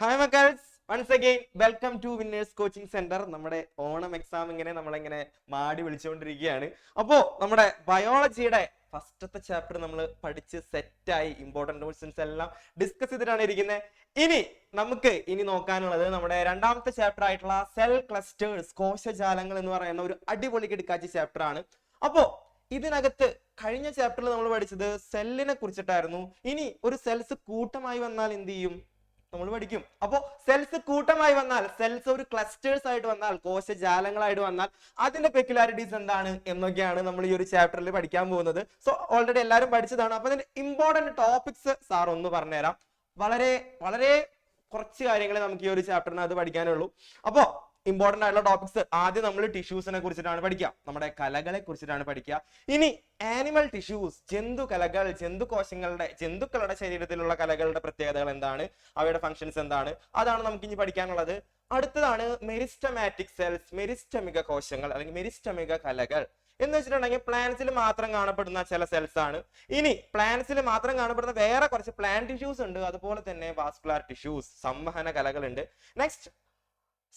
Hi മക്കൾസ്, once again welcome to winners coaching centre. നമ്മുടെ Onam exam നമ്മളിങ്ങനെ മാടി വിളിച്ചുകൊണ്ടിരിക്കുകയാണ്. അപ്പോ നമ്മുടെ ബയോളജിയുടെ ഫസ്റ്റത്തെ ചാപ്റ്റർ നമ്മൾ പഠിച്ച് സെറ്റായി, ഇമ്പോർട്ടന്റ് ക്വസ്റ്റ്യൻസ് എല്ലാം ഡിസ്കസ് ചെയ്തിട്ടാണ് ഇരിക്കുന്നത്. നമുക്ക് നോക്കാനുള്ളത് നമ്മുടെ രണ്ടാമത്തെ ചാപ്റ്റർ ആയിട്ടുള്ള സെൽ ക്ലസ്റ്റേഴ്സ്, കോശജാലങ്ങൾ എന്ന് പറയുന്ന ഒരു അടിപൊളി കിടക്കാച്ചി ചാപ്റ്റർ ആണ്. അപ്പോ ഇതിനകത്ത് കഴിഞ്ഞ ചാപ്റ്ററിൽ നമ്മൾ പഠിച്ചത് സെല്ലിനെ കുറിച്ചിട്ടായിരുന്നു. ഇനി ഒരു സെൽസ് കൂട്ടമായി വന്നാൽ എന്ത് ചെയ്യും നമ്മൾ പഠിക്കും. അപ്പോ സെൽസ് കൂട്ടമായി വന്നാൽ, സെൽസ് ഒരു ക്ലസ്റ്റേഴ്സ് ആയിട്ട് വന്നാൽ, കോശജാലങ്ങളായിട്ട് വന്നാൽ അതിന്റെ പെക്യുലാരിറ്റീസ് എന്താണ് എന്നൊക്കെയാണ് നമ്മൾ ഈ ഒരു ചാപ്റ്ററിൽ പഠിക്കാൻ പോകുന്നത്. സോ ഓൾറെഡി എല്ലാവരും പഠിച്ചതാണ്. അപ്പൊ അതിന്റെ ഇമ്പോർട്ടന്റ് ടോപ്പിക്സ് സാർ ഒന്ന് പറഞ്ഞുതരാം. വളരെ വളരെ കുറച്ച് കാര്യങ്ങളെ നമുക്ക് ഈ ഒരു ചാപ്റ്ററിനകത്ത് പഠിക്കാനുള്ളൂ. അപ്പോ ഇമ്പോർട്ടന്റ് ആയിട്ടുള്ള ടോപ്പിക്സ്, ആദ്യം നമ്മൾ ടിഷ്യൂസിനെ കുറിച്ചിട്ടാണ് പഠിക്കുക, നമ്മുടെ കലകളെ കുറിച്ചിട്ടാണ് പഠിക്കുക. ഇനി ആനിമൽ ടിഷ്യൂസ്, ജന്തുകലകൾ, ജന്തുക്കളുടെ ശരീരത്തിലുള്ള കലകളുടെ പ്രത്യേകതകൾ എന്താണ്, അവയുടെ ഫങ്ഷൻസ് എന്താണ്, അതാണ് നമുക്ക് ഇനി പഠിക്കാനുള്ളത്. അടുത്തതാണ് മെരിസ്റ്റമാറ്റിക് സെൽസ്, മെരിസ്റ്റമിക കോശങ്ങൾ അല്ലെങ്കിൽ മെരിസ്റ്റമിക കലകൾ എന്ന് വെച്ചിട്ടുണ്ടെങ്കിൽ പ്ലാന്റ്സിൽ മാത്രം കാണപ്പെടുന്ന ചില സെൽസ് ആണ്. ഇനി പ്ലാന്റ്സിൽ മാത്രം കാണപ്പെടുന്ന വേറെ കുറച്ച് പ്ലാന്റ് ടിഷ്യൂസ് ഉണ്ട്, അതുപോലെ തന്നെ വാസ്കുലാർ ടിഷ്യൂസ്, സംവഹന കലകളുണ്ട്. നെക്സ്റ്റ്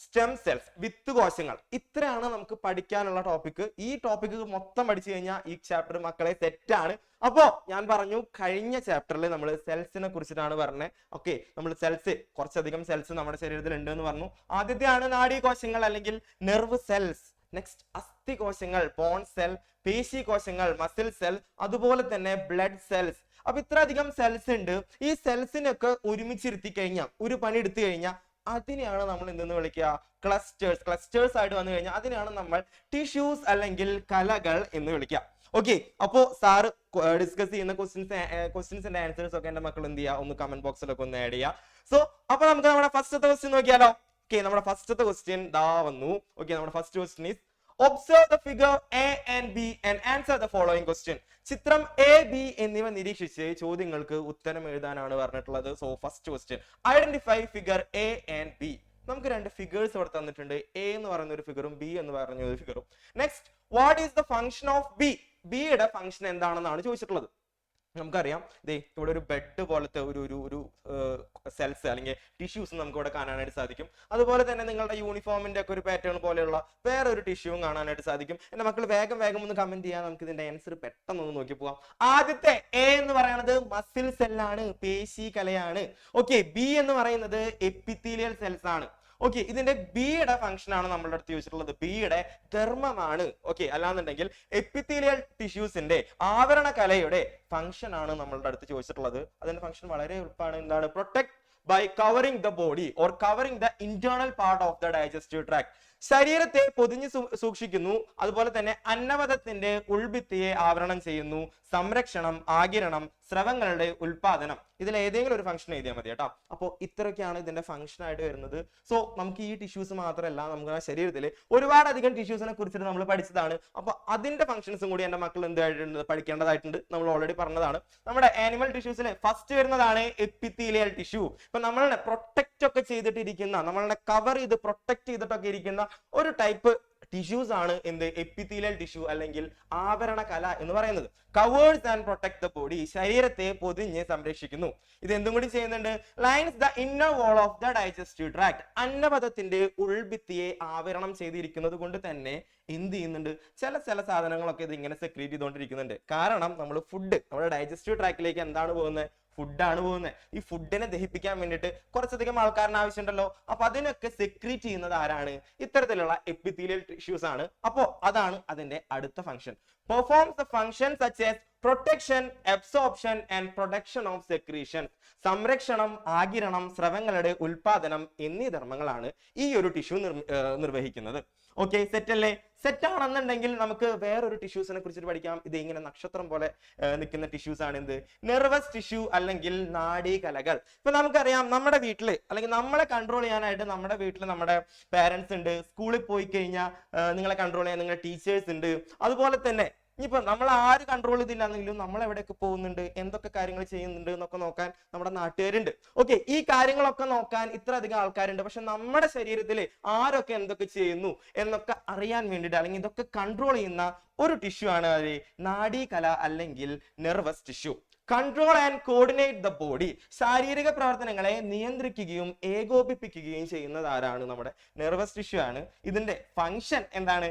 സ്റ്റെം സെൽസ്, വിത്ത് കോശങ്ങൾ. ഇത്രയാണ് നമുക്ക് പഠിക്കാനുള്ള ടോപ്പിക്. ഈ ടോപ്പിക് മൊത്തം പഠിച്ചു കഴിഞ്ഞാൽ ഈ ചാപ്റ്റർ മക്കളെ സെറ്റാണ്. അപ്പോ ഞാൻ പറഞ്ഞു, കഴിഞ്ഞ ചാപ്റ്ററിൽ നമ്മൾ സെൽസിനെ കുറിച്ചിട്ടാണ് പറഞ്ഞത്. ഓക്കെ, നമ്മൾ സെൽസ്, കുറച്ചധികം സെൽസ് നമ്മുടെ ശരീരത്തിൽ ഉണ്ട് എന്ന് പറഞ്ഞു. ആദ്യത്തെയാണ് നാഡീകോശങ്ങൾ അല്ലെങ്കിൽ നെർവ് സെൽസ്. നെക്സ്റ്റ് അസ്ഥി കോശങ്ങൾ, ബോൺ സെൽ, പേശി കോശങ്ങൾ, മസിൽ സെൽ, അതുപോലെ തന്നെ ബ്ലഡ് സെൽസ്. അപ്പൊ ഇത്രയധികം സെൽസ് ഉണ്ട്. ഈ സെൽസിനൊക്കെ ഒരുമിച്ചിരുത്തി കഴിഞ്ഞാൽ, ഒരു പണി എടുത്തു കഴിഞ്ഞാൽ അതിനെയാണ് നമ്മൾ എന്തെന്ന് വിളിക്കുക, ക്ലസ്റ്റേഴ്സ്. ക്ലസ്റ്റേഴ്സ് ആയിട്ട് വന്നു കഴിഞ്ഞാൽ അതിനെയാണ് നമ്മൾ ടിഷ്യൂസ് അല്ലെങ്കിൽ കലകൾ എന്ന് വിളിക്കുക. ഓക്കെ, അപ്പോ സാറ് ഡിസ്കസ് ചെയ്യുന്ന ക്വസ്റ്റ്യൻസിന്റെ ആൻസേഴ്സ് ഒക്കെ എന്റെ മക്കൾ എന്ത് ചെയ്യുക, ഒന്ന് കമന്റ് ബോക്സിലൊക്കെ ഒന്ന് ആഡ് ചെയ്യുക. സോ അപ്പൊ നമുക്ക് നമ്മുടെ ഫസ്റ്റത്തെ ക്വസ്റ്റ്യൻ നോക്കിയാലോ. ഓക്കെ, നമ്മുടെ ഫസ്റ്റത്തെ ക്വസ്റ്റ്യൻ ദാ വന്നു. ഓക്കെ, നമ്മുടെ first question is observe the figure A and B and answer the following question. ചിത്രം എ ബി എന്നിവ നിരീക്ഷിച്ച് ചോദ്യങ്ങൾക്ക് ഉത്തരം എഴുതാനാണ് പറഞ്ഞിട്ടുള്ളത്. So first question, identify figure A and B. നമുക്ക് രണ്ട് ഫിഗേഴ്സ് ഇവിടെ തന്നിട്ടുണ്ട്, എ എന്ന് പറയുന്ന ഒരു ഫിഗറും ബി എന്ന് പറയുന്ന ഒരു ഫിഗറും. Next, what is the function of B? ബിയുടെ ഫംഗ്ഷൻ എന്താണെന്നാണ് ചോദിച്ചിട്ടുള്ളത്. നമുക്കറിയാം, ഇവിടെ ഒരു ബെഡ് പോലത്തെ ഒരു സെൽസ് അല്ലെങ്കിൽ ടിഷ്യൂസ് നമുക്ക് ഇവിടെ കാണാനായിട്ട് സാധിക്കും. അതുപോലെ തന്നെ നിങ്ങളുടെ യൂണിഫോമിന്റെ ഒക്കെ ഒരു പാറ്റേൺ പോലെയുള്ള വേറെ ഒരു ടിഷ്യൂവും കാണാനായിട്ട് സാധിക്കും. എന്റെ മക്കൾ വേഗം ഒന്ന് കമന്റ് ചെയ്യാൻ, നമുക്ക് ഇതിന്റെ ആൻസർ പെട്ടെന്ന് ഒന്ന് നോക്കി പോവാം. ആദ്യത്തെ എ എന്ന് പറയുന്നത് മസിൽ സെല്ലാണ്, പേശി കലയാണ്. ഓക്കെ, ബി എന്ന് പറയുന്നത് എപ്പിത്തീലിയൽ സെൽസ് ആണ്. ഓക്കെ, ഇതിന്റെ ബിയുടെ ഫംഗ്ഷൻ ആണ് നമ്മളുടെ അടുത്ത് ചോദിച്ചിട്ടുള്ളത്. ബിയുടെ ധർമ്മമാണ്. ഓക്കെ, അല്ലാന്നുണ്ടെങ്കിൽ എപ്പിത്തീലിയൽ ടിഷ്യൂസിന്റെ ആവരണ കലയുടെ ഫംഗ്ഷൻ ആണ് നമ്മളുടെ അടുത്ത് ചോദിച്ചിട്ടുള്ളത്. അതിന്റെ ഫംഗ്ഷൻ വളരെ എളുപ്പമാണ്. എന്താണ്? Protect by covering the body or covering the internal part of the digestive tract. ശരീരത്തെ പൊതിഞ്ഞു സൂക്ഷിക്കുന്നു, അതുപോലെ തന്നെ അന്നവദത്തിന്റെ ഉൾഭിത്തിയെ ആവരണം ചെയ്യുന്നു. സംരക്ഷണം, ആഗിരണം, സ്രവങ്ങളുടെ ഉൽപാദനം, ഇതിൽ ഏതെങ്കിലും ഒരു ഫംഗ്ഷൻ എഴുതിയാൽ മതി കേട്ടോ. അപ്പോൾ ഇത്രയൊക്കെയാണ് ഇതിന്റെ ഫംഗ്ഷൻ ആയിട്ട് വരുന്നത്. സോ നമുക്ക് ഈ ടിഷ്യൂസ് മാത്രമല്ല, നമുക്ക് ശരീരത്തിൽ ഒരുപാടധികം ടിഷ്യൂസിനെ കുറിച്ചിട്ട് നമ്മൾ പഠിച്ചതാണ്. അപ്പൊ അതിന്റെ ഫംഗ്ഷൻസും കൂടി എന്റെ മക്കൾ എന്തായിട്ടുണ്ട്, പഠിക്കേണ്ടതായിട്ടുണ്ട്. നമ്മൾ ഓൾറെഡി പറഞ്ഞതാണ്. നമ്മുടെ ആനിമൽ ടിഷ്യൂസിൽ ഫസ്റ്റ് വരുന്നതാണ് എപ്പിത്തീലിയൽ ടിഷ്യൂ. ഇപ്പൊ നമ്മളുടെ പ്രൊട്ടക്റ്റ് ഒക്കെ ചെയ്തിട്ടിരിക്കുന്ന, നമ്മളുടെ കവർ ചെയ്ത് പ്രൊട്ടക്ട് ചെയ്തിട്ടൊക്കെ ഇരിക്കുന്ന ഒരു ടൈപ്പ് ടിഷ്യൂസ് ആണ് എന്ത്, എപ്പിത്തീലിയൽ ടിഷ്യൂ അല്ലെങ്കിൽ ആവരണ കല എന്ന് പറയുന്നത്. Covers and protect the body, ശരീരത്തെ പൊതിഞ്ഞ് സംരക്ഷിക്കുന്നു. ഇത് എന്തും കൂടി ചെയ്യുന്നുണ്ട്, lines the inner wall of the digestive tract, അന്നപഥത്തിന്റെ ഉൾഭിത്തിയെ ആവരണം ചെയ്തിരിക്കുന്നത് കൊണ്ട് തന്നെ എന്ത് ചെയ്യുന്നുണ്ട്, ചില സാധനങ്ങളൊക്കെ ഇത് ഇങ്ങനെ സെക്രീറ്റ് ചെയ്തുകൊണ്ടിരിക്കുന്നുണ്ട്. കാരണം നമ്മൾ ഫുഡ്, നമ്മുടെ ഡൈജസ്റ്റീവ് ട്രാക്റ്റിലേക്ക് എന്താണ് പോകുന്നത്, ഫുഡാണ് പോകുന്നത്. ഈ ഫുഡിനെ ദഹിപ്പിക്കാൻ വേണ്ടിയിട്ട് കുറച്ചധികം ആൾക്കാരുടെ ആവശ്യമുണ്ടല്ലോ. അപ്പൊ അതിനൊക്കെ സെക്രീറ്റ് ചെയ്യുന്നത് ആരാണ്? ഇത്തരത്തിലുള്ള എപ്പിത്തീലിയൽ ടിഷ്യൂസ് ആണ്. അപ്പോ അതാണ് അതിന്റെ അടുത്ത function. Performs the function such as protection, absorption and production of secretion. സംരക്ഷണം, ആഗിരണം, സ്രവങ്ങളുടെ ഉൽപാദനം എന്നീ ധർമ്മങ്ങളാണ് ഈ ഒരു ടിഷ്യൂ നിർവഹിക്കുന്നത്. ഓക്കെ, സെറ്റ് അല്ലേ? സെറ്റ് ആണെന്നുണ്ടെങ്കിൽ നമുക്ക് വേറൊരു ടിഷ്യൂസിനെ കുറിച്ചിട്ട് പഠിക്കാം. ഇത് ഇങ്ങനെ നക്ഷത്രം പോലെ നിൽക്കുന്ന ടിഷ്യൂസ് ആണ് എന്ത്, നെർവസ് ടിഷ്യൂ അല്ലെങ്കിൽ നാഡീകലകൾ. ഇപ്പൊ നമുക്കറിയാം, നമ്മുടെ വീട്ടില് അല്ലെങ്കിൽ നമ്മളെ കൺട്രോൾ ചെയ്യാനായിട്ട് നമ്മുടെ വീട്ടിൽ നമ്മുടെ പാരന്റ്സ് ഉണ്ട്. സ്കൂളിൽ പോയി കഴിഞ്ഞാൽ നിങ്ങളെ കൺട്രോൾ ചെയ്യാൻ നിങ്ങളുടെ ടീച്ചേഴ്സ് ഉണ്ട്. അതുപോലെ തന്നെ ഇനിയിപ്പോ നമ്മൾ ആര് കൺട്രോൾ ചെയ്തില്ലാന്നെങ്കിലും നമ്മൾ എവിടെയൊക്കെ പോകുന്നുണ്ട്, എന്തൊക്കെ കാര്യങ്ങൾ ചെയ്യുന്നുണ്ട് എന്നൊക്കെ നോക്കാൻ നമ്മുടെ നാട്ടുകാരുണ്ട്. ഓക്കെ, ഈ കാര്യങ്ങളൊക്കെ നോക്കാൻ ഇത്ര അധികം ആൾക്കാരുണ്ട്. പക്ഷെ നമ്മുടെ ശരീരത്തിൽ ആരൊക്കെ എന്തൊക്കെ ചെയ്യുന്നു എന്നൊക്കെ അറിയാൻ വേണ്ടിയിട്ട്, അല്ലെങ്കിൽ ഇതൊക്കെ കൺട്രോൾ ചെയ്യുന്ന ഒരു ടിഷ്യൂ ആണ് നാഡീകല അല്ലെങ്കിൽ nervous tissue. Control and coordinate the body. ശാരീരിക പ്രവർത്തനങ്ങളെ നിയന്ത്രിക്കുകയും ഏകോപിപ്പിക്കുകയും ചെയ്യുന്നത് ആരാണ്? നമ്മുടെ നെർവസ് ടിഷ്യൂ ആണ്. ഇതിന്റെ ഫംഗ്ഷൻ എന്താണ്?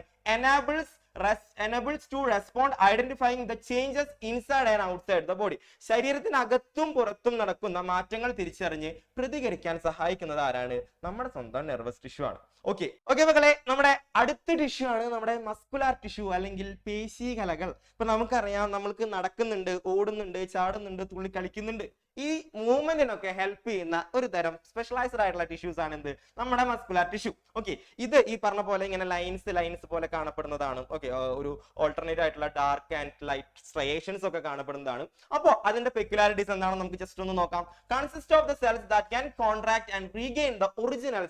enables to respond identifying the changes inside and outside the body. ശരീരത്തിനകത്തും പുറത്തും നടക്കുന്ന മാറ്റങ്ങൾ തിരിച്ചറിഞ്ഞ് പ്രതികരിക്കാൻ സഹായിക്കുന്നത് ആരാണ്? നമ്മുടെ സ്വന്തം നെർവസ് ടിഷ്യൂ ആണ്. ഓക്കെ മക്കളെ, നമ്മുടെ അടുത്ത ടിഷ്യൂ ആണ് നമ്മുടെ മസ്കുലാർ ടിഷ്യൂ അല്ലെങ്കിൽ പേശീകലകൾ. ഇപ്പൊ നമുക്കറിയാം, നമ്മൾക്ക് നടക്കുന്നുണ്ട്, ഓടുന്നുണ്ട്, ചാടുന്നുണ്ട്, തുള്ളി കളിക്കുന്നുണ്ട്. ഈ മൂവ്മെന്റിനൊക്കെ ഹെൽപ്പ് ചെയ്യുന്ന ഒരു തരം സ്പെഷ്യലൈസ്ഡ് ആയിട്ടുള്ള ടിഷ്യൂസ് ആണ് എന്ത്? നമ്മുടെ മസ്കുലാർ ടിഷ്യൂ. ഓക്കെ, ഇത് ഈ പറഞ്ഞ പോലെ ഇങ്ങനെ ലൈൻസ് പോലെ കാണപ്പെടുന്നതാണ്. ഓക്കെ, ഒരു ഓൾട്ടർനേറ്റ് ആയിട്ടുള്ള ഡാർക്ക് ആൻഡ് ലൈറ്റ് സ്ട്രയേഷൻസ് ഒക്കെ കാണപ്പെടുന്നതാണ്. അപ്പോൾ അതിന്റെ പെക്യുലാരിറ്റീസ് എന്താണെന്ന് നമുക്ക് ജസ്റ്റ് ഒന്ന് നോക്കാം. Consist of the cells that can contract and regain the original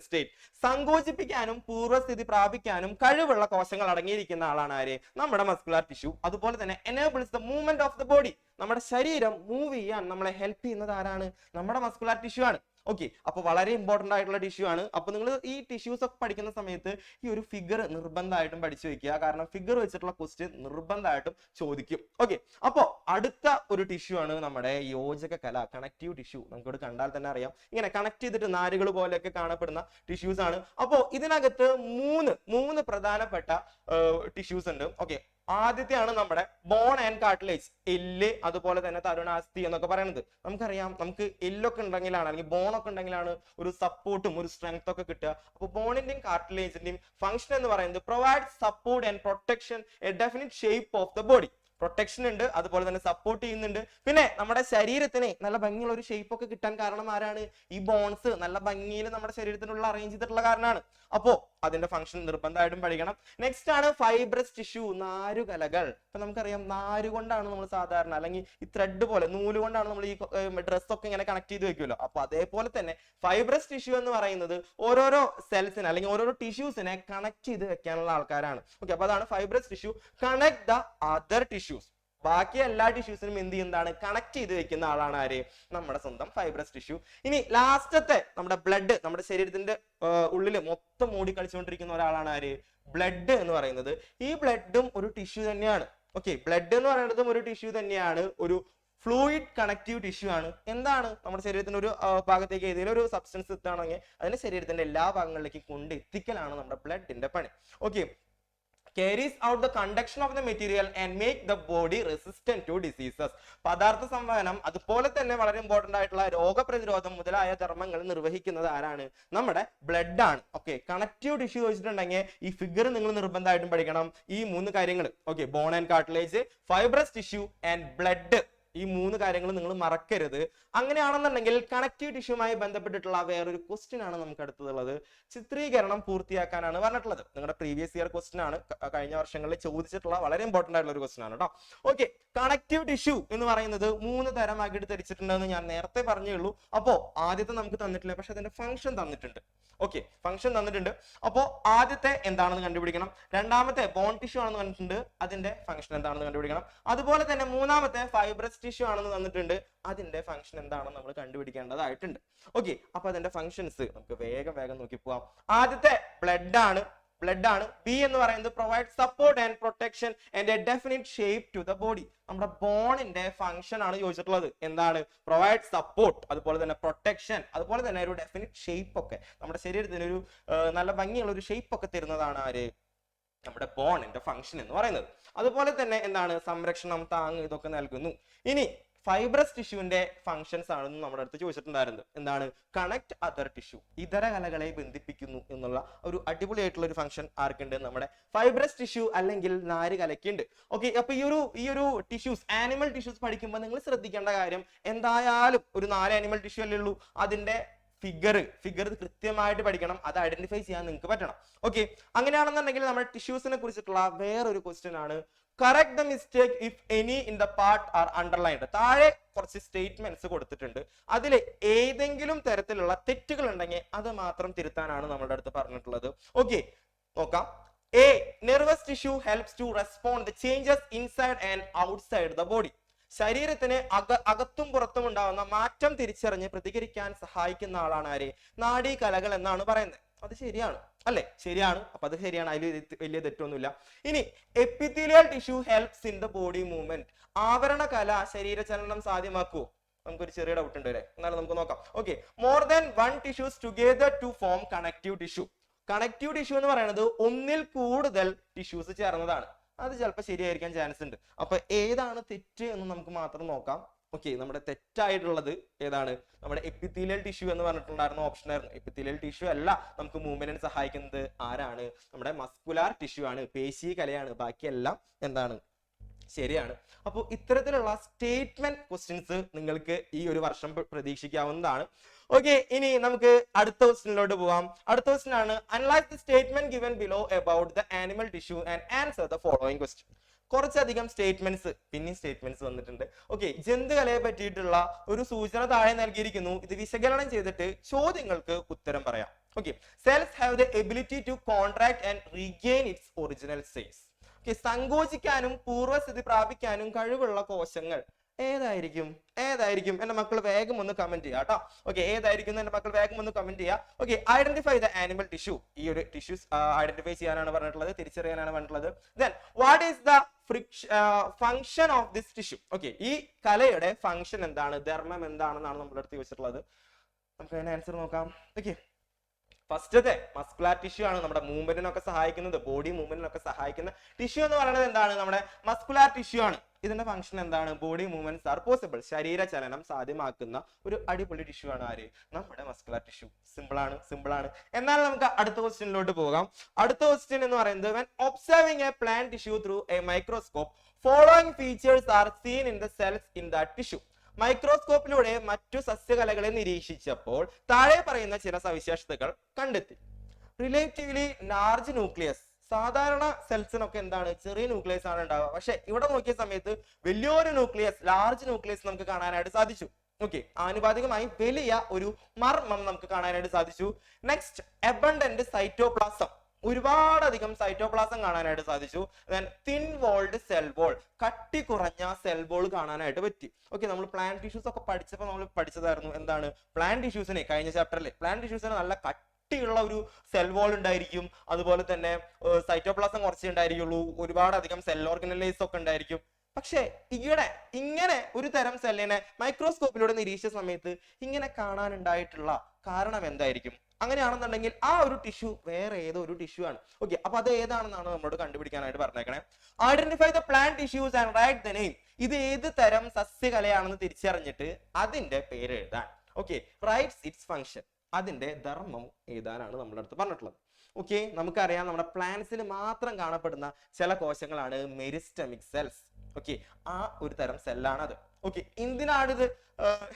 state. സങ്കോചിപ്പിക്കാനും പൂർവ്വസ്ഥിതി പ്രാപിക്കാനും കഴിവുള്ള കോശങ്ങൾ അടങ്ങിയിരിക്കുന്ന ആളാണ് ആര്? നമ്മുടെ മസ്കുലാർ ടിഷ്യൂ. അതുപോലെ തന്നെ enables the movement of the body. നമ്മുടെ ശരീരം മൂവ് ചെയ്യാൻ നമ്മളെ ഹെൽപ്പ് ചെയ്യുന്നത് ആരാണ്? നമ്മുടെ മസ്കുലാർ ടിഷ്യൂ ആണ്. ഓക്കെ, അപ്പൊ വളരെ ഇമ്പോർട്ടന്റ് ആയിട്ടുള്ള ടിഷ്യൂ ആണ്. അപ്പൊ നിങ്ങൾ ഈ ടിഷ്യൂസ് ഒക്കെ പഠിക്കുന്ന സമയത്ത് ഈ ഒരു ഫിഗർ നിർബന്ധമായിട്ടും പഠിച്ചു വെക്കുക. കാരണം ഫിഗർ വെച്ചിട്ടുള്ള ക്വസ്റ്റ്യൻ നിർബന്ധമായിട്ടും ചോദിക്കും. ഓക്കെ, അപ്പൊ അടുത്ത ഒരു ടിഷ്യൂ ആണ് നമ്മുടെ യോജക കല, കണക്റ്റീവ് ടിഷ്യൂ. നമുക്കിവിടെ കണ്ടാൽ തന്നെ അറിയാം, ഇങ്ങനെ കണക്ട് ചെയ്തിട്ട് നാരുകൾ പോലെയൊക്കെ കാണപ്പെടുന്ന ടിഷ്യൂസ് ആണ്. അപ്പോ ഇതിനകത്ത് മൂന്ന് പ്രധാനപ്പെട്ട ടിഷ്യൂസ് ഉണ്ട്. ഓക്കെ, ആദ്യത്തെയാണ് നമ്മുടെ ബോൺ ആൻഡ് കാർട്ടിലേജ്, എല്ല്, അതുപോലെ തന്നെ തരുണാസ്ഥി എന്നൊക്കെ പറയുന്നത്. നമുക്കറിയാം, നമുക്ക് എല്ലൊക്കെ ഉണ്ടെങ്കിലാണ് അല്ലെങ്കിൽ ബോണൊക്കെ ഉണ്ടെങ്കിലാണ് ഒരു സപ്പോർട്ടും ഒരു സ്ട്രെങ്ത് ഒക്കെ കിട്ടുക. അപ്പൊ ബോണിന്റെയും കാർട്ടിലേജിന്റെയും ഫംഗ്ഷൻ എന്ന് പറയുന്നത് provide support and protection A definite shape of the body. Protection ഉണ്ട്, അതുപോലെ തന്നെ സപ്പോർട്ട് ചെയ്യുന്നുണ്ട്. പിന്നെ നമ്മുടെ ശരീരത്തിന് നല്ല ഭംഗിയുള്ള ഒരു ഷേപ്പ് ഒക്കെ കിട്ടാൻ കാരണം ആരാണ്? ഈ ബോൺസ് നല്ല ഭംഗിയിൽ നമ്മുടെ ശരീരത്തിനുള്ള അറേഞ്ച് ചെയ്തിട്ടുള്ള കാരണമാണ്. അപ്പോ അതിന്റെ ഫംഗ്ഷൻ നിർബന്ധമായിട്ടും പഠിക്കണം. നെക്സ്റ്റ് ആണ് ഫൈബ്രസ് ടിഷ്യൂ, നാരുകലകൾ. ഇപ്പൊ നമുക്കറിയാം, നാരുകൊണ്ടാണ് നമ്മൾ സാധാരണ, അല്ലെങ്കിൽ ഈ ത്രെഡ് പോലെ നൂല് കൊണ്ടാണ് നമ്മൾ ഈ ഡ്രസ് ഒക്കെ ഇങ്ങനെ കണക്ട് ചെയ്ത് വെക്കുമല്ലോ. അപ്പൊ അതേപോലെ തന്നെ ഫൈബ്രസ് ടിഷ്യൂ എന്ന് പറയുന്നത് ഓരോരോ സെൽസിനെ അല്ലെങ്കിൽ ഓരോരോ ടിഷ്യൂസിനെ കണക്ട് ചെയ്ത് വെക്കാനുള്ള ആൾക്കാരാണ്. ഓക്കെ, അപ്പൊ അതാണ് fibrous tissue. Connect the other tissues. ബാക്കി എല്ലാ ടിഷ്യൂസിനും എന്ത് ചെയ്യുന്നതാണ്? കണക്ട് ചെയ്ത് വെക്കുന്ന ആളാണ് ആര്? നമ്മുടെ സ്വന്തം ഫൈബ്രസ് ടിഷ്യൂ. ഇനി ലാസ്റ്റത്തെ നമ്മുടെ ബ്ലഡ്, നമ്മുടെ ശരീരത്തിന്റെ ഉള്ളിൽ മൊത്തം ഓടി കളിച്ചുകൊണ്ടിരിക്കുന്ന ഒരാളാണ് ആര്? ബ്ലഡ് എന്ന് പറയുന്നത്. ഈ ബ്ലഡും ഒരു ടിഷ്യൂ തന്നെയാണ്. ഓക്കെ, ബ്ലഡ് എന്ന് പറയുന്നതും ഒരു ടിഷ്യൂ തന്നെയാണ്, ഒരു ഫ്ലൂയിഡ് കണക്റ്റീവ് ടിഷ്യൂ ആണ്. എന്താണ്? നമ്മുടെ ശരീരത്തിന്റെ ഒരു ഭാഗത്തേക്ക് ഏതെങ്കിലും ഒരു സബ്സ്റ്റൻസ് എത്തുകയാണെങ്കിൽ അതിന്റെ ശരീരത്തിന്റെ എല്ലാ ഭാഗങ്ങളിലേക്കും കൊണ്ടെത്തിക്കലാണ് നമ്മുടെ ബ്ലഡിന്റെ പണി. Okay, carries out the conduction of the material and make the body resistant to diseases. പദാർത്ഥ സംവഹനം, അതുപോലെ തന്നെ വളരെ ഇമ്പോർട്ടന്റ് ആയിട്ടുള്ള രോഗപ്രതിരോധം മുതലായ ധർമ്മങ്ങൾ നിർവഹിക്കുന്നത് ആരാണ്? നമ്മുടെ ബ്ലഡ് ആണ്. ഓക്കെ, കണക്റ്റീവ് ടിഷ്യൂ ചോദിച്ചിട്ടുണ്ടെങ്കിൽ ഈ ഫിഗർ നിങ്ങൾ നിർബന്ധമായിട്ടും പഠിക്കണം. ഈ മൂന്ന് കാര്യങ്ങൾ, okay, bone and cartilage, fibrous tissue and blood, ഈ മൂന്ന് കാര്യങ്ങൾ നിങ്ങൾ മറക്കരുത്. അങ്ങനെയാണെന്നുണ്ടെങ്കിൽ കണക്റ്റീവ് ടിഷ്യൂമായി ബന്ധപ്പെട്ടിട്ടുള്ള വേറൊരു ക്വസ്റ്റ്യൻ ആണ് നമുക്ക് അടുത്തുള്ളത്. ചിത്രീകരണം പൂർത്തിയാക്കാനാണ് പറഞ്ഞിട്ടുള്ളത്. നിങ്ങളുടെ പ്രീവിയസ് ഇയർ ക്വസ്റ്റ്യൻ ആണ്, കഴിഞ്ഞ വർഷങ്ങളിൽ ചോദിച്ചിട്ടുള്ള വളരെ ഇമ്പോർട്ടന്റ് ആയിട്ടുള്ള ഒരു ക്വസ്റ്റ്യൻ ആണ് കേട്ടോ. ഓക്കെ, കണക്റ്റീവ് ടിഷ്യൂ എന്ന് പറയുന്നത് 3 തരമാക്കിയിട്ട് തിരിച്ചിട്ടുണ്ടെന്ന് ഞാൻ നേരത്തെ പറഞ്ഞേ ഉള്ളൂ. അപ്പോ ആദ്യത്തെ നമുക്ക് തന്നിട്ടില്ല, പക്ഷെ അതിന്റെ ഫംഗ്ഷൻ തന്നിട്ടുണ്ട്. ഓക്കെ, ഫംഗ്ഷൻ തന്നിട്ടുണ്ട്. അപ്പോ ആദ്യത്തെ എന്താണെന്ന് കണ്ടുപിടിക്കണം. രണ്ടാമത്തെ ബോൺ ടിഷ്യൂ ആണെന്ന് കണ്ടിട്ടുണ്ട്, അതിന്റെ ഫംഗ്ഷൻ എന്താണെന്ന് കണ്ടുപിടിക്കണം. അതുപോലെ തന്നെ മൂന്നാമത്തെ ഫൈബ്രസ് ടിഷ്യൂ ആണെന്ന് തന്നിട്ടുണ്ട്, അതിന്റെ ഫംഗ്ഷൻ എന്താണെന്ന് നമ്മൾ കണ്ടുപിടിക്കേണ്ടതായിട്ടുണ്ട്. ഓക്കെ, അപ്പൊ അതിന്റെ ഫംഗ്ഷൻസ് നമുക്ക് വേഗം നോക്കി പോവാം. ആദ്യത്തെ ബ്ലഡ് ആണ്. ബി എന്ന് പറയുന്നത് provide support and protection and a definite shape to the body. നമ്മുടെ ബോണിന്റെ ഫംഗ്ഷൻ ആണ് ചോദിച്ചിട്ടുള്ളത്. എന്താണ്? പ്രൊവൈഡ് സപ്പോർട്ട്, അതുപോലെ തന്നെ പ്രൊട്ടക്ഷൻ, അതുപോലെ തന്നെ ഒരു ഡെഫിനിറ്റ് ഷേപ്പ് ഒക്കെ, നമ്മുടെ ശരീരത്തിന് ഒരു നല്ല ഭംഗിയുള്ള ഒരു ഷേപ്പ് ഒക്കെ തരുന്നതാണ് ആര്? നമ്മുടെ ബോണിന്റെ ഫംഗ്ഷൻ എന്ന് പറയുന്നത്. അതുപോലെ തന്നെ എന്താണ്? സംരക്ഷണം, താങ്ങ്, ഇതൊക്കെ നൽകുന്നു. ഇനി ഫൈബ്രസ് ടിഷ്യൂവിന്റെ ഫംഗ്ഷൻസ് ആണെന്ന് നമ്മുടെ അടുത്ത് ചോദിച്ചിട്ടുണ്ടായിരുന്നത്. എന്താണ്? കണക്ട് അതർ ടിഷ്യൂ, ഇതര കലകളെ ബന്ധിപ്പിക്കുന്നു എന്നുള്ള ഒരു അടിപൊളിയായിട്ടുള്ള ഒരു ഫംഗ്ഷൻ ആർക്കുണ്ട്? നമ്മുടെ ഫൈബ്രസ് ടിഷ്യൂ അല്ലെങ്കിൽ നാര് കലയ്ക്കുണ്ട്. ഓക്കെ, അപ്പൊ ഈ ഒരു ടിഷ്യൂസ്, ആനിമൽ ടിഷ്യൂസ് പഠിക്കുമ്പോൾ നിങ്ങൾ ശ്രദ്ധിക്കേണ്ട കാര്യം, എന്തായാലും ഒരു 4 ആനിമൽ ടിഷ്യൂ അല്ലേ ഉള്ളൂ, അതിന്റെ ഫിഗർ കൃത്യമായിട്ട് പഠിക്കണം. അത് ഐഡന്റിഫൈ ചെയ്യാൻ നിങ്ങൾക്ക് പറ്റണം. ഓക്കെ, അങ്ങനെയാണെന്നുണ്ടെങ്കിൽ നമ്മുടെ ടിഷ്യൂസിനെ കുറിച്ചിട്ടുള്ള വേറൊരു ക്വസ്റ്റ്യൻ ആണ്, correct the mistake if any in the part are underlined. താഴെ കുറച്ച് സ്റ്റേറ്റ്മെന്റ്സ് കൊടുത്തിട്ടുണ്ട്, അതിൽ ഏതെങ്കിലും തരത്തിലുള്ള തെറ്റുകൾ ഉണ്ടെങ്കിൽ അത് മാത്രം തിരുത്താനാണ് നമ്മുടെ അടുത്ത് പറഞ്ഞിട്ടുള്ളത്. ഓക്കെ, നോക്കാം. A, nervous tissue helps to respond the changes inside and outside the body. ശരീരത്തിന് അകത്തും പുറത്തും ഉണ്ടാവുന്ന മാറ്റം തിരിച്ചറിഞ്ഞ് പ്രതികരിക്കാൻ സഹായിക്കുന്ന ആളാണ് ആര്? നാഡീകലകൾ എന്നാണ് പറയുന്നത്. അത് ശരിയാണ്. അല്ലെ? ശരിയാണ്. അപ്പൊ അത് ശരിയാണ്, അതിൽ വലിയ തെറ്റൊന്നുമില്ല. ഇനി epithelial tissue helps in the body movement. ആവരണ കല ശരീരചലനം സാധ്യമാക്കുവോ? നമുക്കൊരു ചെറിയ ഡൗട്ട് ഉണ്ട് അല്ലേ? എന്നാലും നമുക്ക് നോക്കാം. Okay, more than one tissues together to form connective tissue. Connective tissue എന്ന് പറയുന്നത് ഒന്നിൽ കൂടുതൽ ടിഷ്യൂസ് ചേർന്നതാണ്. അത് ചിലപ്പോൾ ശരിയായിരിക്കാൻ ചാൻസ് ഉണ്ട്. അപ്പൊ ഏതാണ് തെറ്റ് എന്ന് നമുക്ക് മാത്രം നോക്കാം. ഓക്കെ, നമ്മുടെ തെറ്റായിട്ടുള്ളത് ഏതാണ്? നമ്മുടെ എപ്പിത്തീലിയൽ ടിഷ്യൂ എന്ന് പറഞ്ഞിട്ടുണ്ടായിരുന്ന ഓപ്ഷൻ ആയിരുന്നു. എപ്പിത്തീലിയൽ ടിഷ്യൂ അല്ല നമുക്ക് മൂവ്മെന്റിന് സഹായിക്കുന്നത്. ആരാണ്? നമ്മുടെ മസ്കുലാർ ടിഷ്യൂ ആണ്, പേശി കലയാണ്. ബാക്കിയെല്ലാം എന്താണ്? ശരിയാണ്. അപ്പോൾ ഇത്തരത്തിലുള്ള സ്റ്റേറ്റ്മെന്റ് ക്വസ്റ്റ്യൻസ് നിങ്ങൾക്ക് ഈ ഒരു വർഷം പ്രതീക്ഷിക്കാവുന്നതാണ്. ഓക്കെ, ഇനി നമുക്ക് അടുത്ത ക്വസ്റ്റ്യനിലോട്ട് പോവാം. അടുത്ത ക്വസ്റ്റ്യൻ ആണ്, analyse the statement given below about the animal tissue and answer the following question. കുറച്ചധികം സ്റ്റേറ്റ്മെന്റ്സ്, പിന്നെയും സ്റ്റേറ്റ്മെന്റ്സ് വന്നിട്ടുണ്ട്. ഓക്കെ, ജന്തുകലയെ പറ്റിയിട്ടുള്ള ഒരു സൂചന താഴെ നൽകിയിരിക്കുന്നു. ഇത് വിശകലനം ചെയ്തിട്ട് ചോദ്യങ്ങൾക്ക് ഉത്തരം പറയാം. Okay, cells have the ability to contract and regain its original size. സങ്കോചിക്കാനും പൂർവ്വസ്ഥിതി പ്രാപിക്കാനും കഴിവുള്ള കോശങ്ങൾ ഏതായിരിക്കും? ഏതായിരിക്കും? എന്റെ മക്കൾ വേഗം ഒന്ന് കമന്റ് ചെയ്യാം കേട്ടോ. ഓക്കെ, ഏതായിരിക്കും എന്റെ മക്കൾ വേഗം ഒന്ന് കമന്റ് ചെയ്യാം. Okay, identify the animal tissue. ഈ ഒരു ടിഷ്യൂസ് ഐഡന്റിഫൈ ചെയ്യാനാണ് പറഞ്ഞിട്ടുള്ളത്, തിരിച്ചറിയാനാണ് പറഞ്ഞിട്ടുള്ളത്. Then what is the function of this tissue? Okay, ഈ കലയുടെ ഫംഗ്ഷൻ എന്താണ്, ധർമ്മം എന്താണെന്നാണ് നമ്മുടെ അടുത്ത് ചോദിച്ചിട്ടുള്ളത്. നമുക്ക് അതിന് ആൻസർ നോക്കാം. ഓക്കെ, ഫസ്റ്റത്തെ മസ്കുലാർ ടിഷ്യൂ ആണ് നമ്മുടെ മൂവ്മെന്റിനൊക്കെ സഹായിക്കുന്നത്, ബോഡി മൂവ്മെന്റിനൊക്കെ സഹായിക്കുന്ന ടിഷ്യൂ എന്ന് പറയുന്നത് എന്താണ്? നമ്മുടെ മസ്കുലാർ ടിഷ്യൂ ആണ്. ഇതിന്റെ ഫംഗ്ഷൻ എന്താണ്? Body movements are possible. ശരീരചലനം സാധ്യമാക്കുന്ന ഒരു അടിപൊളി ടിഷ്യൂ ആണ് ആര്? നമ്മുടെ മസ്കുലാർ ടിഷ്യൂ. സിമ്പിൾ ആണ്, സിമ്പിൾ ആണ്. എന്നാൽ നമുക്ക് അടുത്ത ക്വസ്റ്റ്യനിലോട്ട് പോകാം. അടുത്ത ക്വസ്റ്റ്യൻ എന്ന് പറയുന്നത്, when observing a plant tissue through a microscope, following features are seen in the cells in that tissue. മൈക്രോസ്കോപ്പിലൂടെ മറ്റു സസ്യകലകളെ നിരീക്ഷിച്ചപ്പോൾ താഴെ പറയുന്ന ചില സവിശേഷതകൾ കണ്ടെത്തി. Relatively large nucleus. സാധാരണ സെൽസിനൊക്കെ എന്താണ്? ചെറിയ ന്യൂക്ലിയസ് ആണ് ഉണ്ടാവുക. പക്ഷെ ഇവിടെ നോക്കിയ സമയത്ത് വലിയൊരു ന്യൂക്ലിയസ്, ലാർജ് ന്യൂക്ലിയസ് നമുക്ക് കാണാനായിട്ട് സാധിച്ചു. ഓക്കെ, ആനുപാതികമായി വലിയ ഒരു മർമ്മം നമുക്ക് കാണാനായിട്ട് സാധിച്ചു. Next, abundant cytoplasm. ഒരുപാടധികം സൈറ്റോപ്ലാസം കാണാനായിട്ട് സാധിച്ചു. Thin walled cell wall. കട്ടി കുറഞ്ഞ സെൽ വോൾ കാണാനായിട്ട് പറ്റി. ഓക്കെ, നമ്മൾ പ്ലാന്റ് ടിഷ്യൂസ് ഒക്കെ പഠിച്ചപ്പോൾ നമ്മൾ പഠിച്ചതായിരുന്നു എന്താണ്? പ്ലാന്റ് ടിഷ്യൂസിനെ കഴിഞ്ഞ ചാപ്റ്ററിൽ പ്ലാന്റ് ടിഷ്യൂസിന് നല്ല കട്ടിയുള്ള ഒരു സെൽ വോൾ ഉണ്ടായിരിക്കും. അതുപോലെ തന്നെ സൈറ്റോപ്ലാസം കുറച്ചേ ഉണ്ടായിരിക്കുള്ളൂ. ഒരുപാടധികം സെൽ ഓർഗനലൈസ് ഒക്കെ ഉണ്ടായിരിക്കും. പക്ഷെ ഈയിടെ ഇങ്ങനെ ഒരു തരം സെല്ലിനെ മൈക്രോസ്കോപ്പിലൂടെ നിരീക്ഷിച്ച സമയത്ത് ഇങ്ങനെ കാണാനുണ്ടായിട്ടുള്ള കാരണം എന്തായിരിക്കും? അങ്ങനെയാണെന്നുണ്ടെങ്കിൽ ആ ഒരു ടിഷ്യൂ വേറെ ഏതോ ഒരു ടിഷ്യൂ ആണ്. ഓക്കെ, അപ്പൊ അത് ഏതാണെന്നാണ് നമ്മളോട് കണ്ടുപിടിക്കാനായിട്ട് പറഞ്ഞേക്കണേ. Identify the plant tissues and write the name. ഇത് ഏത് തരം സസ്യകലയാണെന്ന് തിരിച്ചറിഞ്ഞിട്ട് അതിന്റെ പേര് എഴുതാൻ. Okay, writes its function. അതിന്റെ ധർമ്മം എഴുതാനാണ് നമ്മുടെ അടുത്ത് പറഞ്ഞിട്ടുള്ളത്. ഓക്കെ, നമുക്കറിയാം നമ്മുടെ പ്ലാന്റ്സിൽ മാത്രം കാണപ്പെടുന്ന ചില കോശങ്ങളാണ് മെരിസ്റ്റമിക് സെൽസ്. ഓക്കെ, ആ ഒരു തരം സെല്ലാണ് അത്. ഓക്കെ, എന്തിനാണ് ഇത്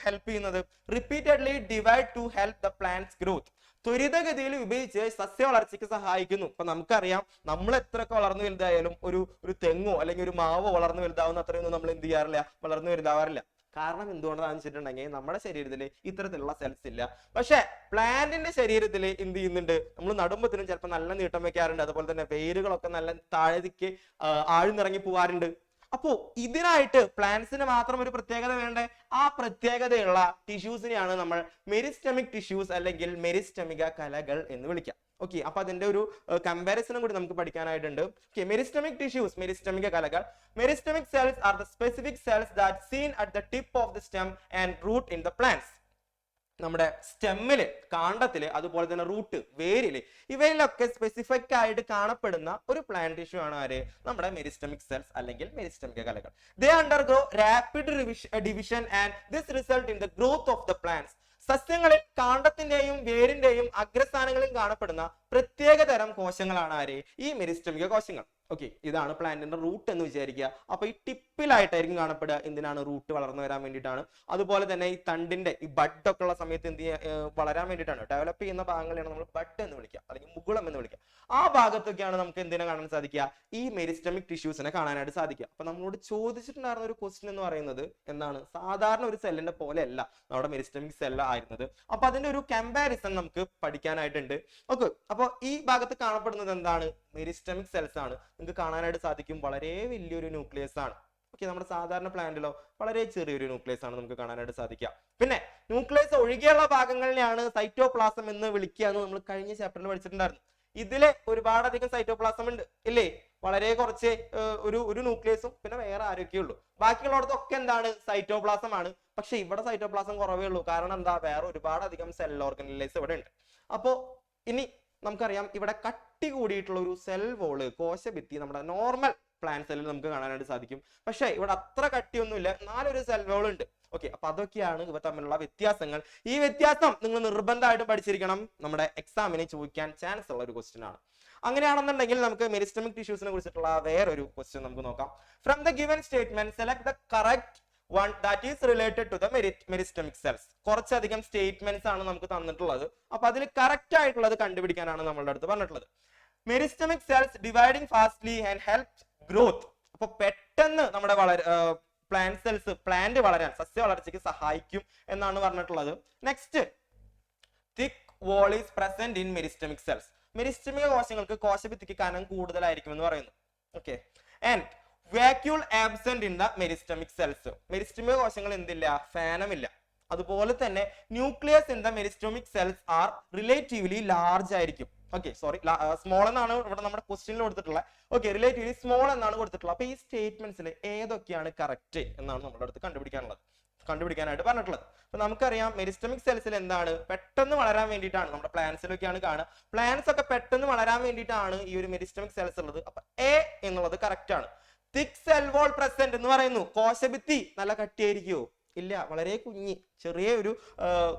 ഹെൽപ്പ് ചെയ്യുന്നത്? Repeatedly divide to help the plants growth. ത്വരിതഗതിയിൽ വിഭജിച്ച് സസ്യ വളർച്ചയ്ക്ക് സഹായിക്കുന്നു. ഇപ്പൊ നമുക്കറിയാം, നമ്മൾ എത്രയൊക്കെ വളർന്നു വലുതായാലും ഒരു തെങ്ങോ അല്ലെങ്കിൽ ഒരു മാവോ വളർന്നു വലുതാവുന്ന അത്രയൊന്നും നമ്മൾ എന്ത് ചെയ്യാറില്ല, വളർന്നു വലുതാവാറില്ല. കാരണം എന്തുകൊണ്ടാണെന്ന് വെച്ചിട്ടുണ്ടെങ്കിൽ നമ്മുടെ ശരീരത്തിൽ ഇത്തരത്തിലുള്ള സെൽസ് ഇല്ല. പക്ഷെ പ്ലാന്റിന്റെ ശരീരത്തിൽ എന്ത് ചെയ്യുന്നുണ്ട്? നമ്മൾ നടുമ്പത്തിനും ചിലപ്പോൾ നല്ല നീട്ടം വെക്കാറുണ്ട്. അതുപോലെ തന്നെ വേരുകളൊക്കെ നല്ല താഴേക്ക് ആഴ്ന്നിറങ്ങി പോവാറുണ്ട്. അപ്പോ ഇതിനായിട്ട് പ്ലാന്റ്സിന് മാത്രം ഒരു പ്രത്യേകത വേണ്ടേ? ആ പ്രത്യേകതയുള്ള ടിഷ്യൂസിനെയാണ് നമ്മൾ മെരിസ്റ്റമിക് ടിഷ്യൂസ് അല്ലെങ്കിൽ മെരിസ്റ്റമിക കലകൾ എന്ന് വിളിക്കാം. ഓക്കെ, അപ്പൊ അതിന്റെ ഒരു കമ്പാരിസണും കൂടി നമുക്ക് പഠിക്കാനായിട്ടുണ്ട്. ഓക്കെ, മെരിസ്റ്റമിക് ടിഷ്യൂസ്, മെരിസ്റ്റമിക കലകൾ. Meristemic cells are the specific cells that seen at the tip of the stem and root in the plants. നമ്മുടെ സ്റ്റെമ്മില്, കാണ്ഡത്തില്, അതുപോലെ തന്നെ റൂട്ട്, വേരില്, ഇവയിലൊക്കെ സ്പെസിഫിക് ആയിട്ട് കാണപ്പെടുന്ന ഒരു പ്ലാന്റ് ടിഷ്യൂ ആണ് ആര്? നമ്മുടെ മെരിസ്റ്റമിക് സെൽസ് അല്ലെങ്കിൽ മെരിസ്റ്റമിക കലകൾ. ദേ undergo rapid division and this result in the growth of the plants. സസ്യങ്ങളിൽ കാണ്ഡത്തിന്റെയും വേരിന്റെയും അഗ്രസ്ഥാനങ്ങളിൽ കാണപ്പെടുന്ന പ്രത്യേക തരം കോശങ്ങളാണ് ആര്? ഈ മെരിസ്റ്റമിക കോശങ്ങൾ. ഓക്കെ, ഇതാണ് പ്ലാന്റിന്റെ റൂട്ട് എന്ന് വിചാരിക്കുക. അപ്പൊ ഈ ടിപ്പിലായിട്ടായിരിക്കും കാണപ്പെടുക. എന്തിനാണ്? റൂട്ട് വളർന്നു വരാൻ വേണ്ടിയിട്ടാണ്. അതുപോലെ തന്നെ ഈ തണ്ടിന്റെ ഈ ബഡ് ഒക്കെ ഉള്ള സമയത്ത് എന്ത് വളരാൻ വേണ്ടിയിട്ടാണ്. ഡെവലപ്പ് ചെയ്യുന്ന ഭാഗങ്ങളെയാണ് നമ്മൾ ബഡ് എന്ന് വിളിക്കുക, അല്ലെങ്കിൽ മുകുളം എന്ന് വിളിക്കുക. ആ ഭാഗത്തൊക്കെയാണ് നമുക്ക് എന്തിനെ കാണാൻ സാധിക്കുക? ഈ മെരിസ്റ്റമിക് ടിഷ്യൂസിനെ കാണാനായിട്ട് സാധിക്കുക. അപ്പൊ നമ്മളോട് ചോദിച്ചിട്ടുണ്ടായിരുന്ന ഒരു ക്വസ്റ്റ്യൻ എന്ന് പറയുന്നത് എന്താണ്? സാധാരണ ഒരു സെല്ലിന്റെ പോലെ അല്ല നമ്മുടെ മെരിസ്റ്റമിക് സെല്ല് ആയിരുന്നത്. അപ്പൊ അതിന്റെ ഒരു കമ്പാരിസൺ നമുക്ക് പഠിക്കാനായിട്ടുണ്ട്. ഓക്കെ, അപ്പൊ ഈ ഭാഗത്ത് കാണപ്പെടുന്നത് എന്താണ്? മെരിസ്റ്റമിക് സെൽസ് ആണ്. നിങ്ങൾക്ക് കാണാനായിട്ട് സാധിക്കും വളരെ വലിയൊരു ന്യൂക്ലിയസ് ആണ്. ഓക്കെ, നമ്മുടെ സാധാരണ പ്ലാന്റിലോ വളരെ ചെറിയൊരു ന്യൂക്ലിയസ് ആണ് നമുക്ക് കാണാനായിട്ട് സാധിക്കുക. പിന്നെ ന്യൂക്ലിയസ് ഒഴികെയുള്ള ഭാഗങ്ങളിലാണ് സൈറ്റോപ്ലാസം എന്ന് വിളിക്കുക എന്ന് നമ്മൾ കഴിഞ്ഞ ചാപ്റ്ററിൽ പഠിച്ചിട്ടുണ്ടായിരുന്നു. ഇതിലെ ഒരുപാടധികം സൈറ്റോപ്ലാസം ഉണ്ട് ഇല്ലേ? വളരെ കുറച്ച് ഒരു ന്യൂക്ലിയസും പിന്നെ വേറെ ആരൊക്കെയുള്ളൂ. ബാക്കിയുള്ളടത്തൊക്കെ എന്താണ്? സൈറ്റോപ്ലാസം ആണ്. പക്ഷെ ഇവിടെ സൈറ്റോപ്ലാസം കുറവേ ഉള്ളൂ. കാരണം എന്താ? വേറെ ഒരുപാടധികം സെൽ ഓർഗനൈസ് ഇവിടെ ഉണ്ട്. അപ്പോ ഇനി നമുക്കറിയാം ഇവിടെ കട്ടി കൂടിയിട്ടുള്ള ഒരു സെൽ വോള്, കോശഭിത്തി നമ്മുടെ നോർമൽ പ്ലാന്റ് സെല്ലിൽ നമുക്ക് കാണാനായിട്ട് സാധിക്കും. പക്ഷെ ഇവിടെ അത്ര കട്ടിയൊന്നുമില്ല, എന്നാലൊരു സെൽ വോൾ ഉണ്ട്. ഓക്കെ, അപ്പൊ അതൊക്കെയാണ് ഇവ തമ്മിലുള്ള വ്യത്യാസങ്ങൾ. ഈ വ്യത്യാസം നിങ്ങൾ നിർബന്ധമായിട്ടും പഠിച്ചിരിക്കണം. നമ്മുടെ എക്സാമിന് ചോദിക്കാൻ ചാൻസ് ഉള്ള ഒരു ക്വസ്റ്റ്യൻ ആണ്. അങ്ങനെയാണെന്നുണ്ടെങ്കിൽ നമുക്ക് മെരിസ്റ്റമിക് ടിഷ്യൂസിനെ കുറിച്ചിട്ടുള്ള വേറൊരു ക്വസ്റ്റ്യൻ നമുക്ക് നോക്കാം. From the given statement select the correct one that is related to the meristemic cells. കുറച്ചധികം സ്റ്റേറ്റ്മെന്റ്സ് ആണ് നമുക്ക് തന്നിട്ടുള്ളത്. അപ്പൊ അതിൽ കറക്റ്റ് ആയിട്ടുള്ളത് കണ്ടുപിടിക്കാനാണ് നമ്മളുടെ അടുത്ത് പറഞ്ഞിട്ടുള്ളത്. Meristemic cells dividing fastly and help growth. അപ്പൊ പെട്ടെന്ന് നമ്മുടെ പ്ലാന്റ് വളരാൻ, സസ്യ വളർച്ചയ്ക്ക് സഹായിക്കും എന്നാണ് പറഞ്ഞിട്ടുള്ളത്. Next, thick wall is present in meristemic cells. മെരിസ്റ്റമിക കോശങ്ങൾക്ക് കോശഭിത്തിക്ക് കനം കൂടുതലായിരിക്കും എന്ന് പറയുന്നു. Okay, and vacuole absent in the meristemic cells. മെരിസ്റ്റമിക കോശങ്ങൾ എന്തില്ല? ഫാനമില്ല. അതുപോലെ തന്നെ nucleus in the meristemic cells are relatively large ആയിരിക്കും. ഓക്കെ, സോറി, സ്മോൾ എന്നാണ് ഇവിടെ നമ്മുടെ ക്വസ്റ്റ്യനിൽ കൊടുത്തിട്ടുള്ളത്. ഓക്കെ, റിലേറ്റീവ്ലി സ്മോൾ എന്നാണ് കൊടുത്തിട്ടുള്ളത്. അപ്പൊ ഈ സ്റ്റേറ്റ്മെന്റ്സിൽ ഏതൊക്കെയാണ് കറക്റ്റ് എന്നാണ് നമ്മുടെ അടുത്ത് കണ്ടുപിടിക്കാനായിട്ട് പറഞ്ഞിട്ടുള്ളത്. അപ്പൊ നമുക്കറിയാം മെരിസ്റ്റമിക് സെൽസിൽ എന്താണ്? പെട്ടെന്ന് വളരാൻ വേണ്ടിയിട്ടാണ്. നമ്മുടെ പ്ലാന്റ്സിലൊക്കെയാണ് കാണുക. പ്ലാന്റ്സ് ഒക്കെ പെട്ടെന്ന് വളരാൻ വേണ്ടിയിട്ടാണ് ഈ ഒരു മെരിസ്റ്റമിക് സെൽസ് ഉള്ളത്. അപ്പൊ എ എന്നുള്ളത് കറക്റ്റ് ആണ്. തിക് സെൽ വോൾ പ്രസന്റ് എന്ന് പറയുന്നു. കോശഭിത്തി നല്ല കട്ടിയായിരിക്കുമോ? ഇല്ല, വളരെ ചെറിയ ഒരു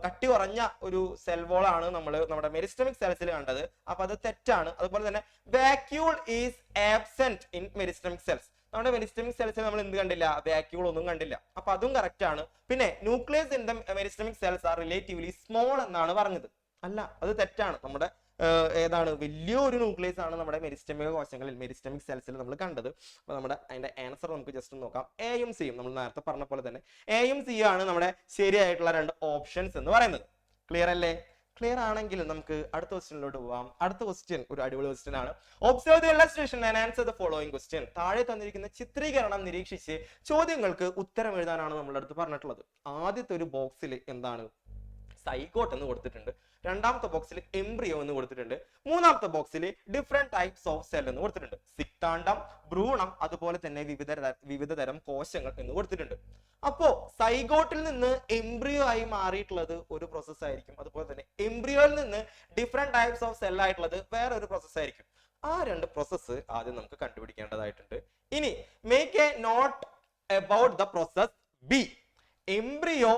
കട്ടി കുറഞ്ഞ ഒരു സെൽ വോൾ ആണ് നമ്മുടെ മെരിസ്റ്റമിക് സെൽസിൽ കണ്ടത്. അപ്പൊ അത് തെറ്റാണ്. അതുപോലെ തന്നെ vacuole is absent in meristemic cells. നമ്മുടെ മെരിസ്റ്റമിക് സെൽസിൽ നമ്മൾ എന്ത് കണ്ടില്ല? വാക്യൂൾ ഒന്നും കണ്ടില്ല. അപ്പൊ അതും കറക്റ്റ് ആണ്. പിന്നെ nucleus in the meristemic cells are relatively small എന്നാണ് പറഞ്ഞത്. അല്ല, അത് തെറ്റാണ്. നമ്മുടെ ഏതാണ്? വലിയൊരു ന്യൂക്ലിയസ് ആണ് നമ്മുടെ മെരിസ്റ്റമിക കോശങ്ങളിൽ, മെരിസ്റ്റമിക് സെൽസിൽ നമ്മൾ കണ്ടത്. അപ്പൊ നമ്മുടെ അതിന്റെ ആൻസർ നമുക്ക് ജസ്റ്റ് നോക്കാം. എയും സിയും നമ്മൾ നേരത്തെ പറഞ്ഞ പോലെ തന്നെ എയും സിയും ആണ് നമ്മുടെ ശരിയായിട്ടുള്ള രണ്ട് ഓപ്ഷൻസ് എന്ന് പറയുന്നത്. ക്ലിയർ അല്ലേ? ക്ലിയർ ആണെങ്കിൽ നമുക്ക് അടുത്ത ക്വസ്റ്റ്യനിലോട്ട് പോവാം. അടുത്ത ക്വസ്റ്റ്യൻ ഒരു അടിപൊളി ക്വസ്റ്റ്യൻ ആണ്. Observe the illustration and answer the following question. താഴെ തന്നിരിക്കുന്ന ചിത്രീകരണം നിരീക്ഷിച്ച് ചോദ്യങ്ങൾക്ക് ഉത്തരം എഴുതാനാണ് നമ്മളുടെ അടുത്ത് പറഞ്ഞിട്ടുള്ളത്. ആദ്യത്തെ ഒരു ബോക്സിൽ എന്താണ്? സൈഗോട്ട് എന്ന് കൊടുത്തിട്ടുണ്ട്. രണ്ടാമത്തെ ബോക്സിൽ എംബ്രിയോ എന്ന് കൊടുത്തിട്ടുണ്ട്. മൂന്നാമത്തെ ബോക്സിൽ ഡിഫറെന്റ് ടൈപ്സ് ഓഫ് സെൽ എന്ന് കൊടുത്തിട്ടുണ്ട്. സിക്താണ്ഡം, ഭ്രൂണം, അതുപോലെ തന്നെ വിവിധ തരം കോശങ്ങൾ എന്ന് കൊടുത്തിട്ടുണ്ട്. അപ്പോ സൈഗോട്ടിൽ നിന്ന് എംബ്രിയോ ആയി മാറിയിട്ടുള്ളത് ഒരു പ്രോസസ് ആയിരിക്കും. അതുപോലെ തന്നെ എംബ്രിയോയിൽ നിന്ന് ഡിഫറെന്റ് ടൈപ്സ് ഓഫ് സെൽ ആയിട്ടുള്ളത് വേറൊരു പ്രോസസ് ആയിരിക്കും. ആ രണ്ട് പ്രോസസ്സ് ആദ്യം നമുക്ക് കണ്ടുപിടിക്കേണ്ടതായിട്ടുണ്ട്. ഇനി make a note about the process B. Embryo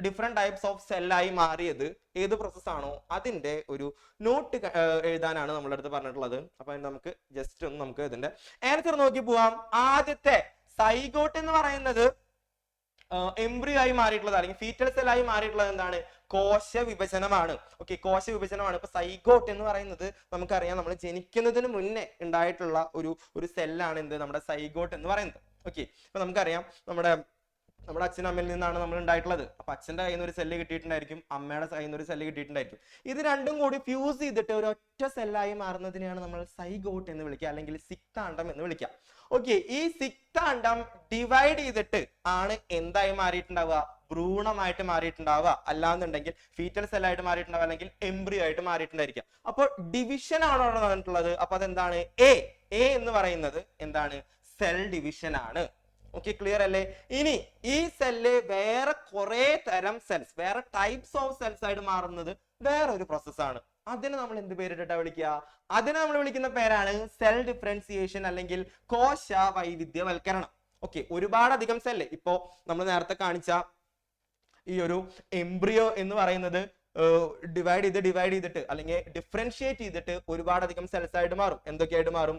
different types of സെല്ലായി മാറിയത് ഏത് പ്രോസസ് ആണോ അതിന്റെ ഒരു നോട്ട് എഴുതാനാണ് നമ്മുടെ അടുത്ത് പറഞ്ഞിട്ടുള്ളത്. അപ്പൊ നമുക്ക് ജസ്റ്റ് ഒന്ന് നമുക്ക് ഇതിന്റെ ആൻസർ നോക്കി പോവാം. ആദ്യത്തെ സൈഗോട്ട് എന്ന് പറയുന്നത് എംബ്രിയോ ആയി മാറിയിട്ടുള്ളത് അല്ലെങ്കിൽ ഫീറ്റൽ സെല്ലായി മാറിയിട്ടുള്ളത് എന്താണ്? കോശ വിഭജനമാണ്. ഓക്കെ, കോശ വിഭജനമാണ്. ഇപ്പൊ സൈഗോട്ട് എന്ന് പറയുന്നത് നമുക്കറിയാം, നമ്മൾ ജനിക്കുന്നതിന് മുന്നേ ഉണ്ടായിട്ടുള്ള ഒരു സെല്ലാണ് എന്ത്? നമ്മുടെ സൈഗോട്ട് എന്ന് പറയുന്നത്. ഓക്കെ, ഇപ്പൊ നമുക്കറിയാം നമ്മുടെ അച്ഛനും അമ്മയിൽ നിന്നാണ് നമ്മൾ ഉണ്ടായിട്ടുള്ളത്. അപ്പൊ അച്ഛന്റെ കയ്യിൽ നിന്ന് ഒരു സെല്ല് കിട്ടിയിട്ടുണ്ടായിരിക്കും, അമ്മയുടെ കയ്യിൽ നിന്ന് ഒരു സെല്ല് കിട്ടിയിട്ടുണ്ടായിരിക്കും. ഇത് രണ്ടും കൂടി ഫ്യൂസ് ചെയ്തിട്ട് ഒരു ഒറ്റ സെല്ലായി മാറുന്നതിനെയാണ് നമ്മൾ സൈഗോട്ട് എന്ന് വിളിക്കുക, അല്ലെങ്കിൽ സിക്താണ്ഡം എന്ന് വിളിക്കുക. ഓക്കെ, ഈ സിക്താണ്ഡം ഡിവൈഡ് ചെയ്തിട്ട് ആണ് എന്തായി മാറിയിട്ടുണ്ടാവുക? ഭ്രൂണമായിട്ട് മാറിയിട്ടുണ്ടാവുക, അല്ലാന്നുണ്ടെങ്കിൽ ഫീറ്റൽ സെല്ലായിട്ട് മാറിയിട്ടുണ്ടാവുക, അല്ലെങ്കിൽ എംബ്രിയോ ആയിട്ട് മാറിയിട്ടുണ്ടായിരിക്കാം. അപ്പോൾ ഡിവിഷൻ ആണ് അവിടെ നടന്നിട്ടുള്ളത്. അപ്പൊ അതെന്താണ്? എ എന്ന് പറയുന്നത് എന്താണ്? സെൽ ഡിവിഷൻ ആണ്. ഓക്കെ, ക്ലിയർ അല്ലേ? ഇനി ഈ സെല്ല് വേറെ കുറെ തരം സെൽസ്, വേറെ ടൈപ്സ് ഓഫ് സെൽസ് ആയിട്ട് മാറുന്നത് വേറൊരു പ്രോസസ്സാണ്. അതിനെ നമ്മൾ എന്ത് പേരിട്ടാ വിളിക്കുക? അതിനെ നമ്മൾ വിളിക്കുന്ന പേരാണ് സെൽ ഡിഫറൻസിയേഷൻ അല്ലെങ്കിൽ കോശ വൈവിധ്യവൽക്കരണം. ഓക്കെ, ഒരുപാടധികം സെല്ല് ഇപ്പോ നമ്മൾ നേരത്തെ കാണിച്ച ഈ ഒരു എംബ്രിയോ എന്ന് പറയുന്നത് ഡിവൈഡ് ചെയ്തിട്ട് അല്ലെങ്കിൽ ഡിഫറൻഷിയേറ്റ് ചെയ്തിട്ട് ഒരുപാടധികം സെൽസ് ആയിട്ട് മാറും. എന്തൊക്കെയായിട്ട് മാറും?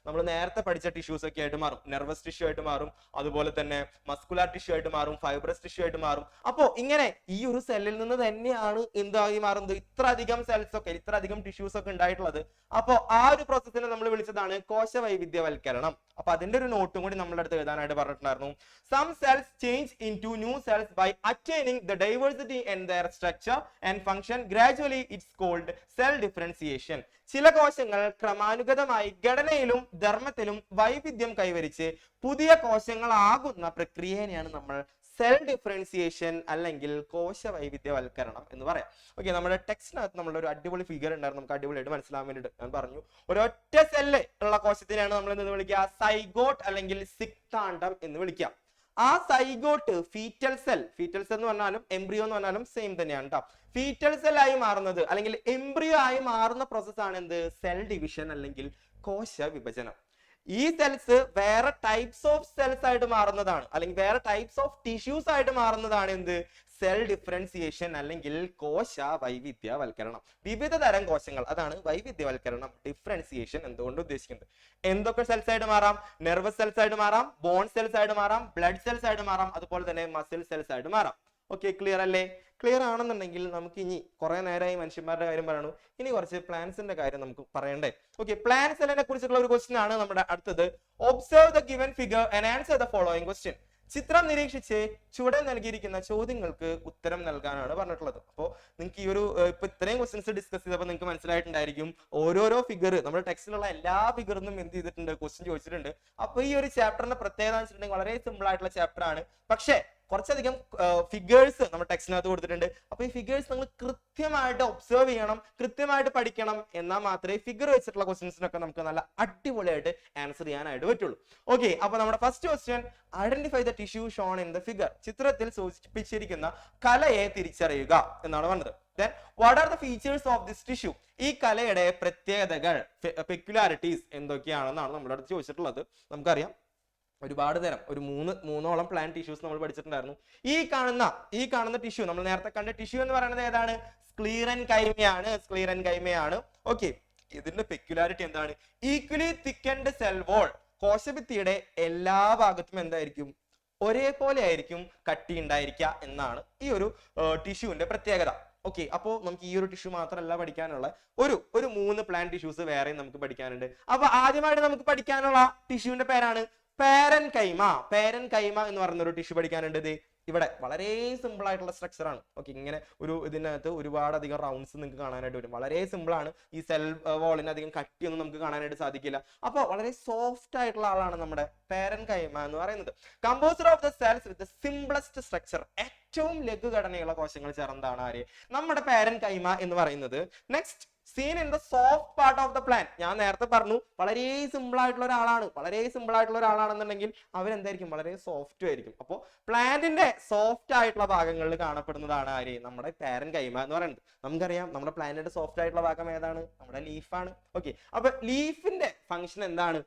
നമ്മൾ നേരത്തെ പഠിച്ച ടിഷ്യൂസ് ഒക്കെ ആയിട്ട് മാറും. നെർവസ് ടിഷ്യൂ ആയിട്ട് മാറും, അതുപോലെ തന്നെ മസ്കുലാർ ടിഷ്യൂ ആയിട്ട് മാറും, ഫൈബ്രസ് ടിഷ്യൂ ആയിട്ട് മാറും. അപ്പോ ഇങ്ങനെ ഈ ഒരു സെല്ലിൽ നിന്ന് തന്നെയാണ് എന്തായി മാറുന്നത്? ഇത്രയധികം സെൽസ് ഒക്കെ, ഇത്രയധികം ടിഷ്യൂസ് ഒക്കെ ഉണ്ടായിട്ടുള്ളത്. അപ്പോ ആ ഒരു പ്രോസസ്സിനെ നമ്മൾ വിളിച്ചതാണ് കോശ വൈവിധ്യവൽക്കരണം. അപ്പൊ അതിന്റെ ഒരു നോട്ടും കൂടി നമ്മളുടെ അടുത്ത് എഴുതാനായിട്ട് പറഞ്ഞിട്ടുണ്ടായിരുന്നു. Some cells change into new cells by attaining the diversity in their structure and function, gradually it's called cell differentiation. ചില കോശങ്ങൾ ക്രമാനുഗതമായി ഘടനയിലും ധർമ്മത്തിലും വൈവിധ്യം കൈവരിച്ച് പുതിയ കോശങ്ങളാകുന്ന പ്രക്രിയയാണ് നമ്മൾ സെൽ ഡിഫറൻസിയേഷൻ അല്ലെങ്കിൽ കോശ വൈവിധ്യവൽക്കരണം എന്ന് പറയാം. ഓക്കെ, നമ്മുടെ ടെക്സ്റ്റിനകത്ത് നമ്മളുടെ ഒരു അടിപൊളി ഫിഗർ ഉണ്ടായിരുന്നു, നമുക്ക് അടിപൊളിയായിട്ട് മനസ്സിലാൻ വേണ്ടിയിട്ട് ഞാൻ പറഞ്ഞു. ഒരൊറ്റ സെല്ല് ഉള്ള കോശത്തിനെയാണ് നമ്മൾ എന്ന് വിളിക്കുക സൈഗോട്ട് അല്ലെങ്കിൽ സിക്താണ്ഡം എന്ന് വിളിക്കാം. ആ സൈഗോട്ട് ഫീറ്റൽ സെൽ എന്ന് പറഞ്ഞാലും എംബ്രിയോ എന്ന് പറഞ്ഞാലും സെയിം തന്നെയാണ് കേട്ടോ. ഫീറ്റൽ സെൽ ആയി മാറുന്നത് അല്ലെങ്കിൽ എംബ്രിയോ ആയി മാറുന്ന പ്രോസസ്സാണ് എന്ത്, സെൽ ഡിവിഷൻ അല്ലെങ്കിൽ കോശ വിഭജനം. ഈ സെൽസ് വേറെ ടൈപ്സ് ഓഫ് സെൽസ് ആയിട്ട് മാറുന്നതാണ് അല്ലെങ്കിൽ വേറെ ടൈപ്സ് ഓഫ് ടിഷ്യൂസ് ആയിട്ട് മാറുന്നതാണ് എന്ത്, സെൽ ഡിഫറൻസിയേഷൻ അല്ലെങ്കിൽ കോശ വൈവിധ്യവൽക്കരണം. വിവിധ തരം കോശങ്ങൾ, അതാണ് വൈവിധ്യവൽക്കരണം, ഡിഫറൻസിയേഷൻ എന്തുകൊണ്ട് ഉദ്ദേശിക്കുന്നത്. എന്തൊക്കെ സെൽസ് ആയിട്ട് മാറാം, നെർവസ് സെൽസ് ആയിട്ട് മാറാം, ബോൺ സെൽസ് ആയിട്ട് മാറാം, ബ്ലഡ് സെൽസ് ആയിട്ട് മാറാം, അതുപോലെ തന്നെ മസിൽ സെൽസ് ആയിട്ട് മാറാം. ഓക്കെ, ക്ലിയർ അല്ലേ? ക്ലിയർ ആണെന്നുണ്ടെങ്കിൽ നമുക്ക് ഇനി കുറെ നേരമായി മനുഷ്യന്മാരുടെ കാര്യം പറയണു, ഇനി കുറച്ച് പ്ലാന്റ്സിന്റെ കാര്യം നമുക്ക് പറയണ്ടേ. ഓക്കെ, പ്ലാന്റ് സെല്ലിനെ കുറിച്ചുള്ള ഒരു ക്വസ്റ്റ്യൻ ആണ് നമ്മുടെ അടുത്തത്. Observe the given figure and answer the following question. ചിത്രം നിരീക്ഷിച്ച് ചുവടെ നൽകിയിരിക്കുന്ന ചോദ്യങ്ങൾക്ക് ഉത്തരം നൽകാനാണ് പറഞ്ഞിട്ടുള്ളത്. അപ്പോൾ നിങ്ങൾക്ക് ഈ ഒരു ഇപ്പൊ ഇത്രയും ക്വസ്റ്റ്യൻസ് ഡിസ്കസ് ചെയ്തപ്പോൾ നിങ്ങൾക്ക് മനസ്സിലായിട്ടുണ്ടായിരിക്കും ഓരോരോ ഫിഗർ നമ്മുടെ ടെക്സ്റ്റിലുള്ള എല്ലാ ഫിഗറിനും എന്ത് ചെയ്തിട്ടുണ്ട്, ക്വസ്റ്റ്യൻ ചോദിച്ചിട്ടുണ്ട്. അപ്പൊ ഈ ഒരു ചാപ്റ്ററിന്റെ പ്രത്യേകത എന്ന് വെച്ചിട്ടുണ്ടെങ്കിൽ വളരെ സിമ്പിൾ ആയിട്ടുള്ള ചാപ്റ്റർ ആണ്, പക്ഷേ കുറച്ചധികം ഫിഗേഴ്സ് നമ്മുടെ ടെക്സ്റ്റിനകത്ത് കൊടുത്തിട്ടുണ്ട്. അപ്പൊ ഈ ഫിഗേഴ്സ് നിങ്ങൾ കൃത്യമായിട്ട് ഒബ്സർവ് ചെയ്യണം, കൃത്യമായിട്ട് പഠിക്കണം, എന്നാൽ മാത്രമേ ഫിഗർ വെച്ചിട്ടുള്ള ക്വസ്റ്റ്യൻസിനൊക്കെ നമുക്ക് നല്ല അടിപൊളിയായിട്ട് ആൻസർ ചെയ്യാനായിട്ട് പറ്റുള്ളൂ. ഓക്കെ, അപ്പൊ നമ്മുടെ first question, identify the tissue shown in the figure. ചിത്രത്തിൽ സൂചിപ്പിച്ചിരിക്കുന്ന കലയെ തിരിച്ചറിയുക എന്നാണ് പറഞ്ഞത്. Then what are the features of this tissue? ഈ കലയുടെ പ്രത്യേകതകൾ, പെക്യുലാരിറ്റീസ് എന്തൊക്കെയാണെന്നാണ് നമ്മുടെ അടുത്ത് ചോദിച്ചിട്ടുള്ളത്. നമുക്കറിയാം ഒരുപാട് തരം, ഒരു മൂന്നോളം പ്ലാന്റ് ടിഷ്യൂസ് നമ്മൾ പഠിച്ചിട്ടുണ്ടായിരുന്നു. ഈ കാണുന്ന ടിഷ്യൂ, നമ്മൾ നേരത്തെ കണ്ട ടിഷ്യൂ എന്ന് പറയുന്നത് ഏതാണ്, സ്ക്ലീറൻകൈമയാണ്. ഓക്കെ, ഇതിന്റെ പെക്യുലാരിറ്റി എന്താണ്, ഈക്വലി തിക്കൻഡ് സെൽ വോൾ. കോശഭിത്തിയുടെ എല്ലാ ഭാഗത്തും എന്തായിരിക്കും, ഒരേപോലെ ആയിരിക്കും കട്ടി ഉണ്ടായിരിക്കുക എന്നാണ് ഈ ഒരു ടിഷ്യൂവിന്റെ പ്രത്യേകത. ഓക്കെ, അപ്പോൾ നമുക്ക് ഈ ഒരു ടിഷ്യൂ മാത്രമല്ല പഠിക്കാനുള്ള, ഒരു 3 പ്ലാന്റ് ടിഷ്യൂസ് വേറെയും നമുക്ക് പഠിക്കാനുണ്ട്. അപ്പൊ ആദ്യമായിട്ട് നമുക്ക് പഠിക്കാനുള്ള ടിഷ്യൂവിന്റെ പേരാണ് പേരൻകൈമ എന്ന് പറയുന്ന ഒരു ടിഷ്യൂ പഠിക്കാനുണ്ട്. ഇത് ഇവിടെ വളരെ സിമ്പിൾ ആയിട്ടുള്ള സ്ട്രക്ചർ ആണ്. ഓക്കെ, ഇങ്ങനെ ഇതിനകത്ത് ഒരുപാട് അധികം റൗണ്ട്സ് നിങ്ങൾക്ക് കാണാനായിട്ട് വരും. വളരെ സിമ്പിൾ ആണ്. ഈ സെൽ വോളിന് അധികം കട്ടിയൊന്നും നമുക്ക് കാണാനായിട്ട് സാധിക്കില്ല. അപ്പോൾ വളരെ സോഫ്റ്റ് ആയിട്ടുള്ള ആളാണ് നമ്മുടെ പേരൻകൈമ എന്ന് പറയുന്നത്. Composer of the cells with the simplest structure. ഏറ്റവും ലഘുഘടനയുള്ള കോശങ്ങൾ ചേർന്നതാണ് ആര്, നമ്മുടെ പേരൻകൈമ എന്ന് പറയുന്നത്. Next, scene in the soft part of the plant. ഞാൻ നേരത്തെ പറഞ്ഞു വളരെ സിമ്പിൾ ആയിട്ടുള്ള ഒരാളാണെന്നുണ്ടെങ്കിൽ അവരെന്തായിരിക്കും, വളരെ സോഫ്റ്റ് ആയിരിക്കും. അപ്പോൾ പ്ലാന്റിന്റെ സോഫ്റ്റ് ആയിട്ടുള്ള ഭാഗങ്ങളിൽ കാണപ്പെടുന്നതാണ് ആര്, നമ്മുടെ പേരൻകൈമ എന്ന് പറയുന്നത്. നമുക്കറിയാം നമ്മുടെ പ്ലാന്റിന്റെ സോഫ്റ്റ് ആയിട്ടുള്ള ഭാഗം ഏതാണ്, നമ്മുടെ ലീഫാണ്. ഓക്കെ, അപ്പൊ ലീഫിന്റെ ഫംഗ്ഷൻ എന്താണ്,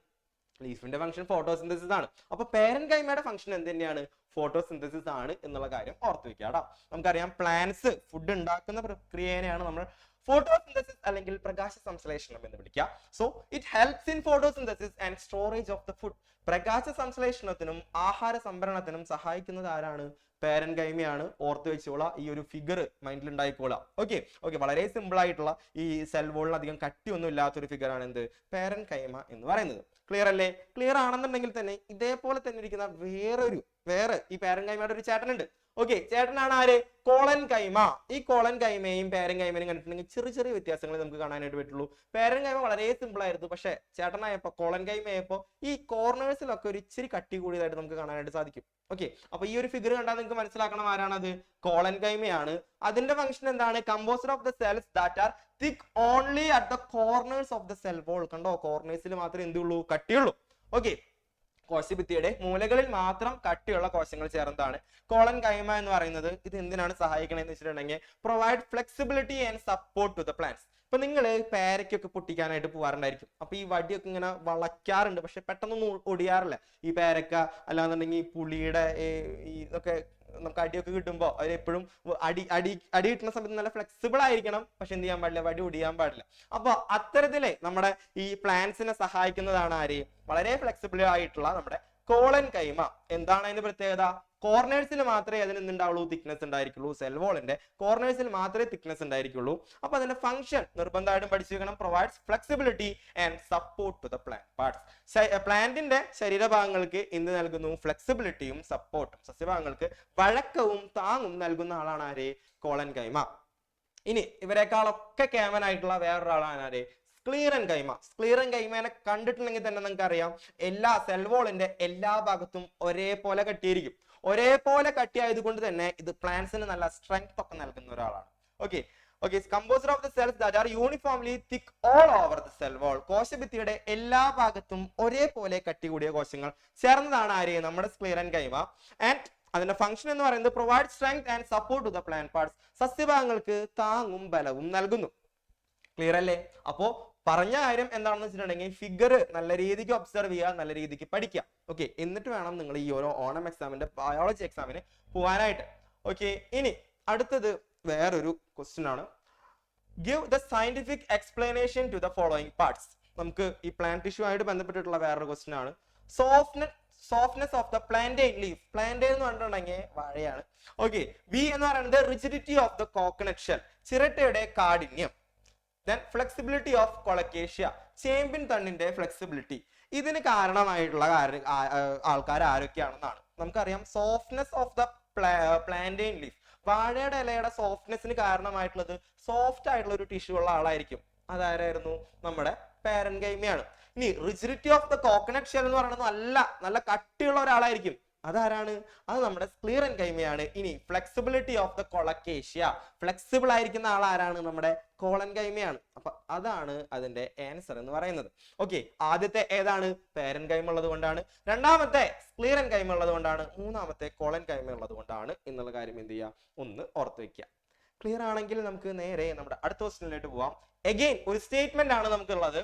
ലീഫിന്റെ ഫംഗ്ഷൻ ഫോട്ടോസിന്തസിസ് ആണ്. അപ്പൊ പേരൻകൈമയുടെ ഫംഗ്ഷൻ എന്ത് തന്നെയാണ്, ഫോട്ടോസിന്തസിസ് ആണ് എന്നുള്ള കാര്യം ഓർത്ത് വെക്കുക കേട്ടോ. നമുക്കറിയാം പ്ലാന്റ്സ് ഫുഡ് ഉണ്ടാക്കുന്ന പ്രക്രിയയാണ് നമ്മൾ ഫോട്ടോസിന്തസിസ് അല്ലെങ്കിൽ പ്രകാശ സംശ്ലേഷണം എന്ന് വിളിക്കുക. So it helps in photosynthesis and storage of the food. പ്രകാശ സംശ്ലേഷണത്തിനും ആഹാര സംഭരണത്തിനും സഹായിക്കുന്നത് ആരാണ്, പേരൻകൈമയാണ്. ഓർത്ത് വെച്ചോളാം, ഈ ഒരു ഫിഗർ മൈൻഡിൽ ഉണ്ടായിക്കോളാം. ഓക്കെ, വളരെ സിമ്പിൾ ആയിട്ടുള്ള ഈ സെൽ വോളിന് അധികം കട്ടിയൊന്നും ഇല്ലാത്തൊരു ഫിഗർ ആണ് എന്ത്, പേരൻകൈമ എന്ന് പറയുന്നത്. ക്ലിയർ അല്ലേ? ക്ലിയർ ആണെന്നുണ്ടെങ്കിൽ തന്നെ ഇതേപോലെ തന്നെ ഇരിക്കുന്ന വേറെ ഈ പേരൻകൈമയുടെ ഒരു ചേട്ടനുണ്ട്. ഓക്കെ, ചേട്ടനാണ് ആര്, കോളൻകൈമ. ഈ കോളൻകൈമയും പേരൻകൈമയും കണ്ടിട്ടുണ്ടെങ്കിൽ ചെറിയ വ്യത്യാസങ്ങൾ നമുക്ക് കാണാനായിട്ട് പറ്റുള്ളൂ. പേരൻകൈമ വളരെ സിമ്പിൾ ആയിരുന്നു, പക്ഷെ ചേട്ടനായപ്പോ കോളൻകൈമയപ്പോ ഈ കോർണേഴ്സിലൊക്കെ ഒരു ഇച്ചിരി കട്ടി കൂടിയതായിട്ട് നമുക്ക് കാണാനായിട്ട് സാധിക്കും. ഓക്കെ, അപ്പൊ ഈ ഒരു ഫിഗർ കണ്ടാൽ നിങ്ങൾക്ക് മനസ്സിലാക്കണം ആരാണത്, കോളൻകൈമയാണ്. അതിന്റെ ഫംഗ്ഷൻ എന്താണ്, composer of the cells that are thick only at the corners of the cell wall. കണ്ടോ, കോർണേഴ്സിൽ മാത്രമേ എന്തുള്ളൂ, കട്ടിയുള്ളൂ. ഓക്കെ, കോശഭിത്തിയുടെ മൂലകളിൽ മാത്രം കട്ടിയുള്ള കോശങ്ങൾ ചേർന്നതാണ് കോളൻകൈമ എന്ന് പറയുന്നത്. ഇത് എന്തിനാണ് സഹായിക്കണമെന്ന് വെച്ചിട്ടുണ്ടെങ്കിൽ provide flexibility and support to the plants. ഇപ്പൊ നിങ്ങൾ പേരയ്ക്കൊക്കെ പൊട്ടിക്കാനായിട്ട് പോകാറുണ്ടായിരിക്കും. അപ്പൊ ഈ വടിയൊക്കെ ഇങ്ങനെ വളയ്ക്കാറുണ്ട്, പക്ഷെ പെട്ടെന്നൊന്നും ഒടിയാറില്ല ഈ പേരക്ക. അല്ലാന്നുണ്ടെങ്കിൽ പുളിയുടെ ഇതൊക്കെ നമുക്ക് അടിയൊക്കെ കിട്ടുമ്പോൾ അവരെപ്പോഴും അടി കിട്ടുന്ന സമയത്ത് നല്ല ഫ്ലെക്സിബിൾ ആയിരിക്കണം, പക്ഷെ എന്ത് ചെയ്യാൻ പാടില്ല, വടി ഒടിയാൻ പാടില്ല. അപ്പൊ അത്തരത്തിലെ നമ്മുടെ ഈ പ്ലാന്റ്സിനെ സഹായിക്കുന്നതാണ് ആര്, വളരെ ഫ്ലെക്സിബിൾ ആയിട്ടുള്ള നമ്മുടെ കോളൻകൈമ. എന്താണ് അതിന്റെ പ്രത്യേകത, കോർണേഴ്സിൽ മാത്രമേ അതിന് എന്തുണ്ടാവുള്ളൂ, തിക്നെസ് ഉണ്ടായിരിക്കുള്ളൂ. സെൽ വോളിന്റെ കോർണേഴ്സിൽ മാത്രമേ തിക്നെസ് ഉണ്ടായിരിക്കുള്ളൂ. അപ്പൊ അതിന്റെ ഫംഗ്ഷൻ നിർബന്ധമായിട്ടും പഠിച്ചു വെക്കണം. Provides flexibility and support to the plant parts. പ്ലാന്റിന്റെ ശരീരഭാഗങ്ങൾക്ക് എന്ത് നൽകുന്നു, ഫ്ലെക്സിബിലിറ്റിയും സപ്പോർട്ടും. സസ്യഭാഗങ്ങൾക്ക് വഴക്കവും താങ്ങും നൽകുന്ന ആളാണ് ആര്, കോളൻകൈമ. ഇനി ഇവരെക്കാളൊക്കെ കേമനായിട്ടുള്ള വേറൊരാളാണ് ആര്? സ്ക്ലീറൻ കൈമ. സ്ക്ലീറൻ കൈമേനെ കണ്ടിട്ടുണ്ടെങ്കിൽ തന്നെ നിങ്ങൾക്ക് അറിയാം, എല്ലാ സെൽവോളിന്റെ എല്ലാ ഭാഗത്തും ഒരേപോലെ കട്ടിയായിരിക്കും. ഒരേപോലെ കട്ടിയായത് കൊണ്ട് തന്നെ ഇത് പ്ലാന്റ്സിന് നല്ല സ്ട്രെങ്ത് ഒക്കെ നൽകുന്ന ഒരാളാണ്. Okay okay composer of the cells that are uniformly thick all over the cell wall. കോശഭിത്തിയുടെ എല്ലാ ഭാഗത്തും ഒരേപോലെ കട്ടി കൂടിയ കോശങ്ങൾ ചേർന്നതാണ് ആര്? നമ്മുടെ സ്ക്ലീറൻ കൈമ. ആൻഡ് അതിന്റെ ഫംഗ്ഷൻ എന്ന് പറയുന്നത് provide strength and support to the plant parts. സസ്യഭാഗങ്ങൾക്ക് താങ്ങും ബലവും നൽകുന്നു. ക്ലിയർ അല്ലേ? അപ്പോ പറഞ്ഞ കാര്യം എന്താണെന്ന് വെച്ചിട്ടുണ്ടെങ്കിൽ ഫിഗർ നല്ല രീതിക്ക് ഒബ്സർവ് ചെയ്യുക, നല്ല രീതിക്ക് പഠിക്കുക. ഓക്കെ, എന്നിട്ട് വേണം നിങ്ങൾ ഈ ഓരോ ഓണം എക്സാമിന്റെ ബയോളജി എക്സാമിന് പോകാനായിട്ട്. ഓക്കെ, ഇനി അടുത്തത് വേറൊരു ക്വസ്റ്റ്യൻ ആണ്. Give the scientific explanation to the following parts. നമുക്ക് ഈ പ്ലാന്റ് ടിഷ്യൂ ആയിട്ട് ബന്ധപ്പെട്ടിട്ടുള്ള വേറൊരു ക്വസ്റ്റ്യൻ ആണ്. Softness of the plantain leaf. Plantain എന്ന് പറഞ്ഞിട്ടുണ്ടെങ്കിൽ വാഴയാണ്. ഓക്കെ, ബി എന്ന് പറയുന്നത് rigidity of the coconut shell, ചിരട്ടയുടെ കാഠിന്യം. Then flexibility of colocasia, ചേമ്പിൻ തണ്ടിന്റെ ഫ്ലെക്സിബിലിറ്റി. ഇതിന് കാരണമായിട്ടുള്ള ആൾക്കാർ ആരൊക്കെയാണെന്നാണ് നമുക്കറിയാം. Softness of the plantain leaf, വാഴയുടെ ഇലയുടെ സോഫ്റ്റ്നെസ്സിന് കാരണമായിട്ടുള്ളത് സോഫ്റ്റ് ആയിട്ടുള്ള ഒരു ടിഷ്യൂ ഉള്ള ആളായിരിക്കും. അതാരായിരുന്നു? നമ്മുടെ പാരൻകൈമയാണ്. ഇനി rigidity of the coconut shell എന്ന് പറയുന്നത് നല്ല കട്ടിയുള്ള ഒരാളായിരിക്കും. അതാരാണ്? അത് നമ്മുടെ സ്ക്ലീറൻ കൈമയാണ്. ഇനി flexibility of the colocasia, flexible ആയിരിക്കുന്ന ആൾ ആരാണ്? നമ്മുടെ കോളൻ കൈമയാണ്. അപ്പൊ അതാണ് അതിന്റെ ആൻസർ എന്ന് പറയുന്നത്. ഓക്കെ, ആദ്യത്തെ ഏതാണ്? പേരൻ കൈമ ഉള്ളത് കൊണ്ടാണ്. രണ്ടാമത്തെ സ്ക്ലീറൻ കൈമ ഉള്ളത് കൊണ്ടാണ്. മൂന്നാമത്തെ കോളൻ കൈമ ഉള്ളത് കൊണ്ടാണ് എന്നുള്ള കാര്യം എന്ത് ചെയ്യുക? ഒന്ന് ഓർത്ത് വെക്കുക. ക്ലിയർ ആണെങ്കിൽ നമുക്ക് നേരെ നമ്മുടെ അടുത്ത ക്വസ്റ്റ്യനിലേക്ക് പോവാം. എഗെയിൻ ഒരു സ്റ്റേറ്റ്മെന്റ് ആണ് നമുക്കുള്ളത്.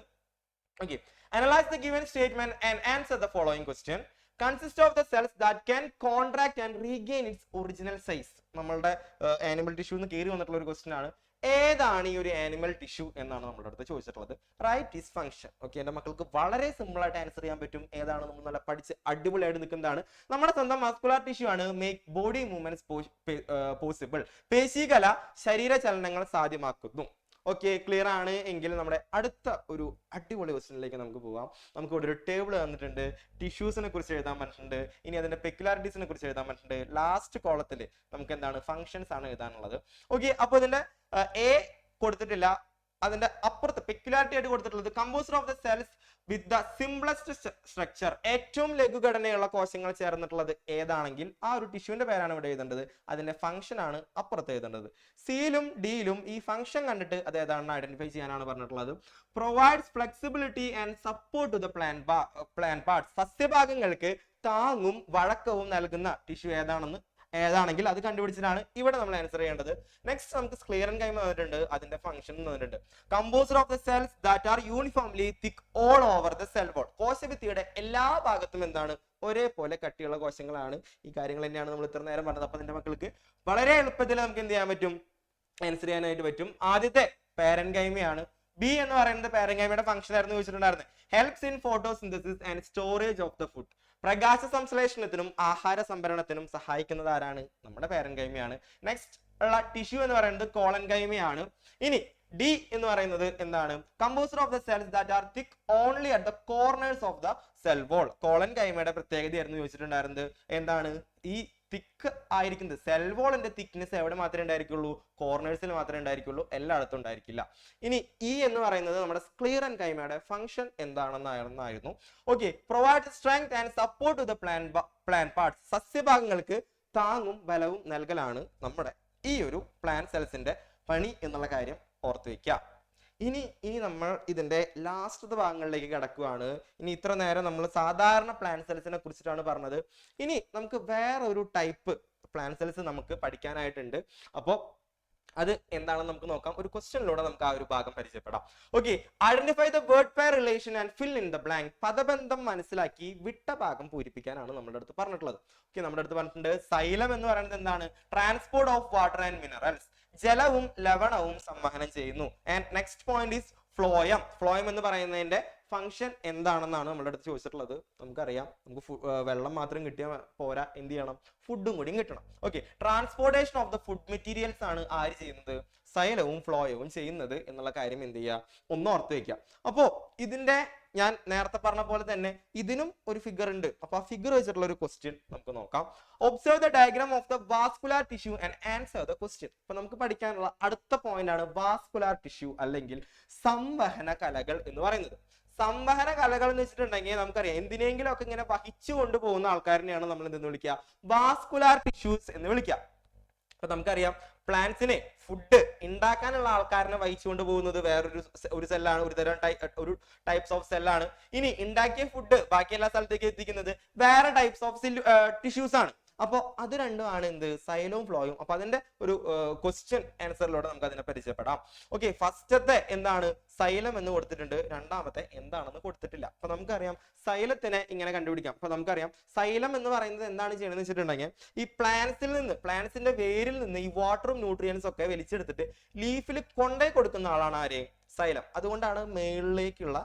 Okay, analyse the given statement and answer the following question. Consist of the cells that can contract and regain its original size. നമ്മളുടെ ആനിമൽ ടിഷ്യൂ എന്ന് കയറി വന്നിട്ടുള്ള ഒരു ക്വസ്റ്റ്യൻ ആണ്. ഏതാണ് ഈ ഒരു ആനിമൽ ടിഷ്യൂ എന്നാണ് നമ്മുടെ അടുത്ത് ചോദിച്ചിട്ടുള്ളത്. Right is function. ഓക്കെ, എന്റെ മക്കൾക്ക് വളരെ സിമ്പിൾ ആയിട്ട് ആൻസർ ചെയ്യാൻ പറ്റും. ഏതാണ്? നമ്മൾ നല്ല പഠിച്ച് അടിപൊളിയായിട്ട് നിൽക്കുന്നതാണ്. നമ്മുടെ സ്വന്തം മസ്കുലാർ ടിഷ്യൂ ആണ്. Make body movements possible. പേശീകല ശരീരചലനങ്ങൾ സാധ്യമാക്കുന്നു. ഓക്കെ, ക്ലിയർ ആണ് എങ്കിൽ നമ്മുടെ അടുത്ത ഒരു അടിപൊളി ക്വസ്റ്റ്യനിലേക്ക് നമുക്ക് പോവാം. നമുക്ക് ഇവിടെ ഒരു ടേബിൾ തന്നിട്ടുണ്ട്. ടിഷ്യൂസിനെ കുറിച്ച് എഴുതാൻ പറ്റുന്നുണ്ട്. ഇനി അതിന്റെ പെക്യുലാരിറ്റീസിനെ കുറിച്ച് എഴുതാൻ പറ്റുന്നുണ്ട്. ലാസ്റ്റ് കോളത്തിൽ നമുക്ക് എന്താണ്? ഫംഗ്ഷൻസ് ആണ് എഴുതാനുള്ളത്. ഓക്കെ, അപ്പൊ ഇതിന്റെ എ കൊടുത്തിട്ടില്ല. അതിന്റെ അപ്പുറത്ത് പെക്യുലാരിറ്റി ആയിട്ട് കൊടുത്തിട്ടുള്ളത് composer of the cells with the simplest structure, ഏറ്റവും ലഘുഘടനയുള്ള കോശങ്ങൾ ചേർന്നിട്ടുള്ളത് ഏതാണെങ്കിൽ ആ ഒരു ടിഷ്യൂവിന്റെ പേരാണ് ഇവിടെ എഴുതേണ്ടത്. അതിന്റെ ഫംഗ്ഷൻ ആണ് അപ്പുറത്ത് എഴുതേണ്ടത്. സിയിലും ഡിയിലും ഈ ഫംഗ്ഷൻ കണ്ടിട്ട് അത് ഏതാണെന്ന് ഐഡന്റിഫൈ ചെയ്യാനാണ് പറഞ്ഞിട്ടുള്ളത്. Provides flexibility and support to the plant parts. സസ്യഭാഗങ്ങൾക്ക് താങ്ങും വഴക്കവും നൽകുന്ന ടിഷ്യൂ ഏതാണെങ്കിൽ അത് കണ്ടുപിടിച്ചിട്ടാണ് ഇവിടെ നമ്മൾ ആൻസർ ചെയ്യേണ്ടത്. നെക്സ്റ്റ് നമുക്ക് സ്ക്ലീറൻ കൈമ വന്നിട്ടുണ്ട്. അതിന്റെ ഫംഗ്ഷൻ വന്നിട്ടുണ്ട്. Composer of the cells that are uniformly thick all over the cell wall. കോശഭിത്തിയുടെ എല്ലാ ഭാഗത്തും എന്താണ്? ഒരേപോലെ കട്ടിയുള്ള കോശങ്ങളാണ്. ഈ കാര്യങ്ങൾ തന്നെയാണ് നമ്മൾ ഇത്ര നേരം പറഞ്ഞത്. അപ്പൊ അതിന്റെ മക്കൾക്ക് വളരെ എളുപ്പത്തിൽ നമുക്ക് എന്ത് ചെയ്യാൻ പറ്റും? ആൻസർ ചെയ്യാനായിട്ട് പറ്റും. ആദ്യത്തെ പാരൻകൈമയാണ്. ബി എന്ന് പറയുന്നത് പാരൻകൈമയുടെ ഫംഗ്ഷൻ ആയിരുന്നു ചോദിച്ചിട്ടുണ്ടായിരുന്നത്. Helps in photosynthesis and storage of the food. പ്രകാശ സംശ്ലേഷണത്തിനും ആഹാര സംഭരണത്തിനും സഹായിക്കുന്നത് ആരാണ്? നമ്മുടെ പാരൻകൈമയാണ്. നെക്സ്റ്റ് ഉള്ള ടിഷ്യൂ എന്ന് പറയുന്നത് കോളൻ കൈമയാണ്. ഇനി ഡി എന്ന് പറയുന്നത് എന്താണ്? Composer of the cells that are thick only at the corners of the cell wall. കോളൻ കൈമയുടെ പ്രത്യേകതയായിരുന്നു ചോദിച്ചിട്ടുണ്ടായിരുന്നത്. എന്താണ്? ഈ തിക്ക് ആയിരിക്കുന്നത് സെൽ വാളിന്റെ തിക്നെസ് എവിടെ മാത്രമേ ഉണ്ടായിരിക്കുള്ളൂ? കോർണേഴ്സിൽ മാത്രമേ ഉണ്ടായിരിക്കുള്ളൂ, എല്ലായിടത്തും ഉണ്ടായിരിക്കില്ല. ഇനി ഇ എന്ന് പറയുന്നത് നമ്മുടെ സ്ക്ലീറൻ കൈമയുടെ ഫംഗ്ഷൻ എന്താണെന്നായിരുന്നു. Okay, provide strength and support to the plant parts. സസ്യഭാഗങ്ങൾക്ക് താങ്ങും ബലവും നൽകലാണ് നമ്മുടെ ഈ ഒരു പ്ലാന്റ് സെൽസിന്റെ പണി എന്നുള്ള കാര്യം ഓർത്തു വെക്കുക. ഇനി നമ്മൾ ഇതിന്റെ ലാസ്റ്റ് ഭാഗങ്ങളിലേക്ക് കടക്കുകയാണ്. ഇനി ഇത്ര നേരം നമ്മൾ സാധാരണ പ്ലാന്റ് സെൽസിനെ കുറിച്ചിട്ടാണ് പറഞ്ഞത്. ഇനി നമുക്ക് വേറെ ഒരു ടൈപ്പ് പ്ലാന്റ് സെൽസ് നമുക്ക് പഠിക്കാനായിട്ടുണ്ട്. അപ്പോൾ അത് എന്താണെന്ന് നമുക്ക് നോക്കാം. ഒരു ക്വസ്റ്റ്യനിലൂടെ നമുക്ക് ആ ഒരു ഭാഗം പരിചയപ്പെടാം. Okay, identify the word pair relation and fill in the blank. പദബന്ധം മനസ്സിലാക്കി വിട്ട ഭാഗം പൂരിപ്പിക്കാനാണ് നമ്മുടെ അടുത്ത് പറഞ്ഞിട്ടുള്ളത്. ഓക്കെ, നമ്മുടെ അടുത്ത് പറഞ്ഞിട്ടുണ്ട് സൈലം എന്ന് പറയുന്നത് എന്താണ്? Transport of water and minerals. ജലവും ലവണവും സംവഹനം ചെയ്യുന്നു. And next point is phloem. Phloem എന്ന് പറയുന്നതിന്റെ ഫംഗ്ഷൻ എന്താണെന്നാണ് നമ്മുടെ അടുത്ത് ചോദിച്ചിട്ടുള്ളത്. നമുക്കറിയാം, നമുക്ക് വെള്ളം മാത്രം കിട്ടിയാൽ പോരാ, എന്ത് ചെയ്യണം, ഫുഡും കൂടി കിട്ടണം. Okay, transportation of the food materials ആണ് ആര് ചെയ്യുന്നത്, സൈലവും ഫ്ലോയവും ചെയ്യുന്നത് എന്നുള്ള കാര്യം എന്ത് ചെയ്യുക, ഒന്ന് ഓർത്ത് വെക്കുക. അപ്പോ ഇതിന്റെ ഞാൻ നേരത്തെ പറഞ്ഞ പോലെ തന്നെ ഇതിനും ഒരു ഫിഗർ ഉണ്ട്. അപ്പൊ ആ ഫിഗർ വെച്ചിട്ടുള്ള ഒരു ക്വസ്റ്റ്യൻ നമുക്ക് നോക്കാം. Observe the diagram of the vascular tissue and answer the question. അപ്പൊ നമുക്ക് പഠിക്കാനുള്ള അടുത്ത പോയിന്റ് ആണ് വാസ്കുലാർ ടിഷ്യൂ അല്ലെങ്കിൽ സംവഹന കലകൾ എന്ന് പറയുന്നത്. സംവഹന കലകൾ എന്ന് വെച്ചിട്ടുണ്ടെങ്കിൽ നമുക്കറിയാം, എന്തിനെങ്കിലും ഒക്കെ ഇങ്ങനെ വഹിച്ചു കൊണ്ടുപോകുന്ന ആൾക്കാരിനെയാണ് നമ്മൾ എന്തെന്ന് വിളിക്കുക, വാസ്കുലാർ ടിഷ്യൂസ് എന്ന് വിളിക്കുക. അപ്പൊ നമുക്കറിയാം, പ്ലാന്റ്സിനെ ഫുഡ് ഉണ്ടാക്കാനുള്ള ആൾക്കാരനെ വഹിച്ചുകൊണ്ട് പോകുന്നത് ഒരു സെല്ലാണ്, ഒരു ടൈപ്സ് ഓഫ് സെല്ലാണ്. ഇനി ഉണ്ടാക്കിയ ഫുഡ് ബാക്കി എല്ലാ സ്ഥലത്തേക്ക് എത്തിക്കുന്നത് വേറെ ടൈപ്സ് ഓഫ് ടിഷ്യൂസ് ആണ്. അപ്പൊ അത് രണ്ടുമാണ് എന്ത്, സൈലവും ഫ്ലോയും. അപ്പൊ അതിന്റെ ഒരു ക്വസ്റ്റ്യൻ ആൻസറിലൂടെ നമുക്ക് അതിനെ പരിചയപ്പെടാം. ഓക്കെ, ഫസ്റ്റത്തെ എന്താണ്, സൈലം എന്ന് കൊടുത്തിട്ടുണ്ട്, രണ്ടാമത്തെ എന്താണെന്ന് കൊടുത്തിട്ടില്ല. അപ്പൊ നമുക്കറിയാം സൈലത്തിനെ ഇങ്ങനെ കണ്ടുപിടിക്കാം. അപ്പൊ നമുക്കറിയാം സൈലം എന്ന് പറയുന്നത് എന്താണ് ചെയ്യണമെന്ന് വെച്ചിട്ടുണ്ടെങ്കിൽ, ഈ പ്ലാന്റ്സിന്റെ വേരിൽ നിന്ന് ഈ വാട്ടറും ന്യൂട്രിയൻസും ഒക്കെ വലിച്ചെടുത്തിട്ട് ലീഫിൽ കൊണ്ടേ കൊടുക്കുന്ന ആളാണ് ആര്, സൈലം. അതുകൊണ്ടാണ് മേളിലേക്കുള്ള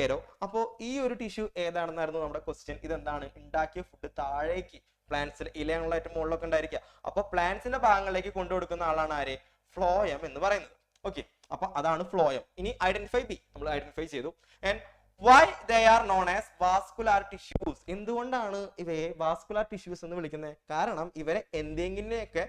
ഏരോ. അപ്പോ ഈ ഒരു ടിഷ്യൂ ഏതാണെന്നായിരുന്നു നമ്മുടെ ക്വസ്റ്റ്യൻ. ഇതെന്താണ്, ഉണ്ടാക്കിയ ഫുഡ് താഴേക്ക് പ്ലാന്റ്സിൽ ഇലയുള്ള ഏറ്റവും മുകളിലൊക്കെ ഉണ്ടായിരിക്കുക. അപ്പൊ പ്ലാന്റ്സിന്റെ ഭാഗങ്ങളിലേക്ക് കൊണ്ടുകൊടുക്കുന്ന ആളാണ് ആര്, ഫ്ലോയം എന്ന് പറയുന്നത്. ഓക്കെ, അപ്പൊ അതാണ് ഫ്ലോയം. ഇനി ഐഡന്റിഫൈ ബി നമ്മൾ ഐഡന്റിഫൈ ചെയ്തു. And why they are known as vascular tissues. എന്തുകൊണ്ടാണ് ഇവയെ വാസ്കുലാർ ടിഷ്യൂസ് എന്ന് വിളിക്കുന്നത്? കാരണം ഇവരെ എന്തെങ്കിലുമൊക്കെ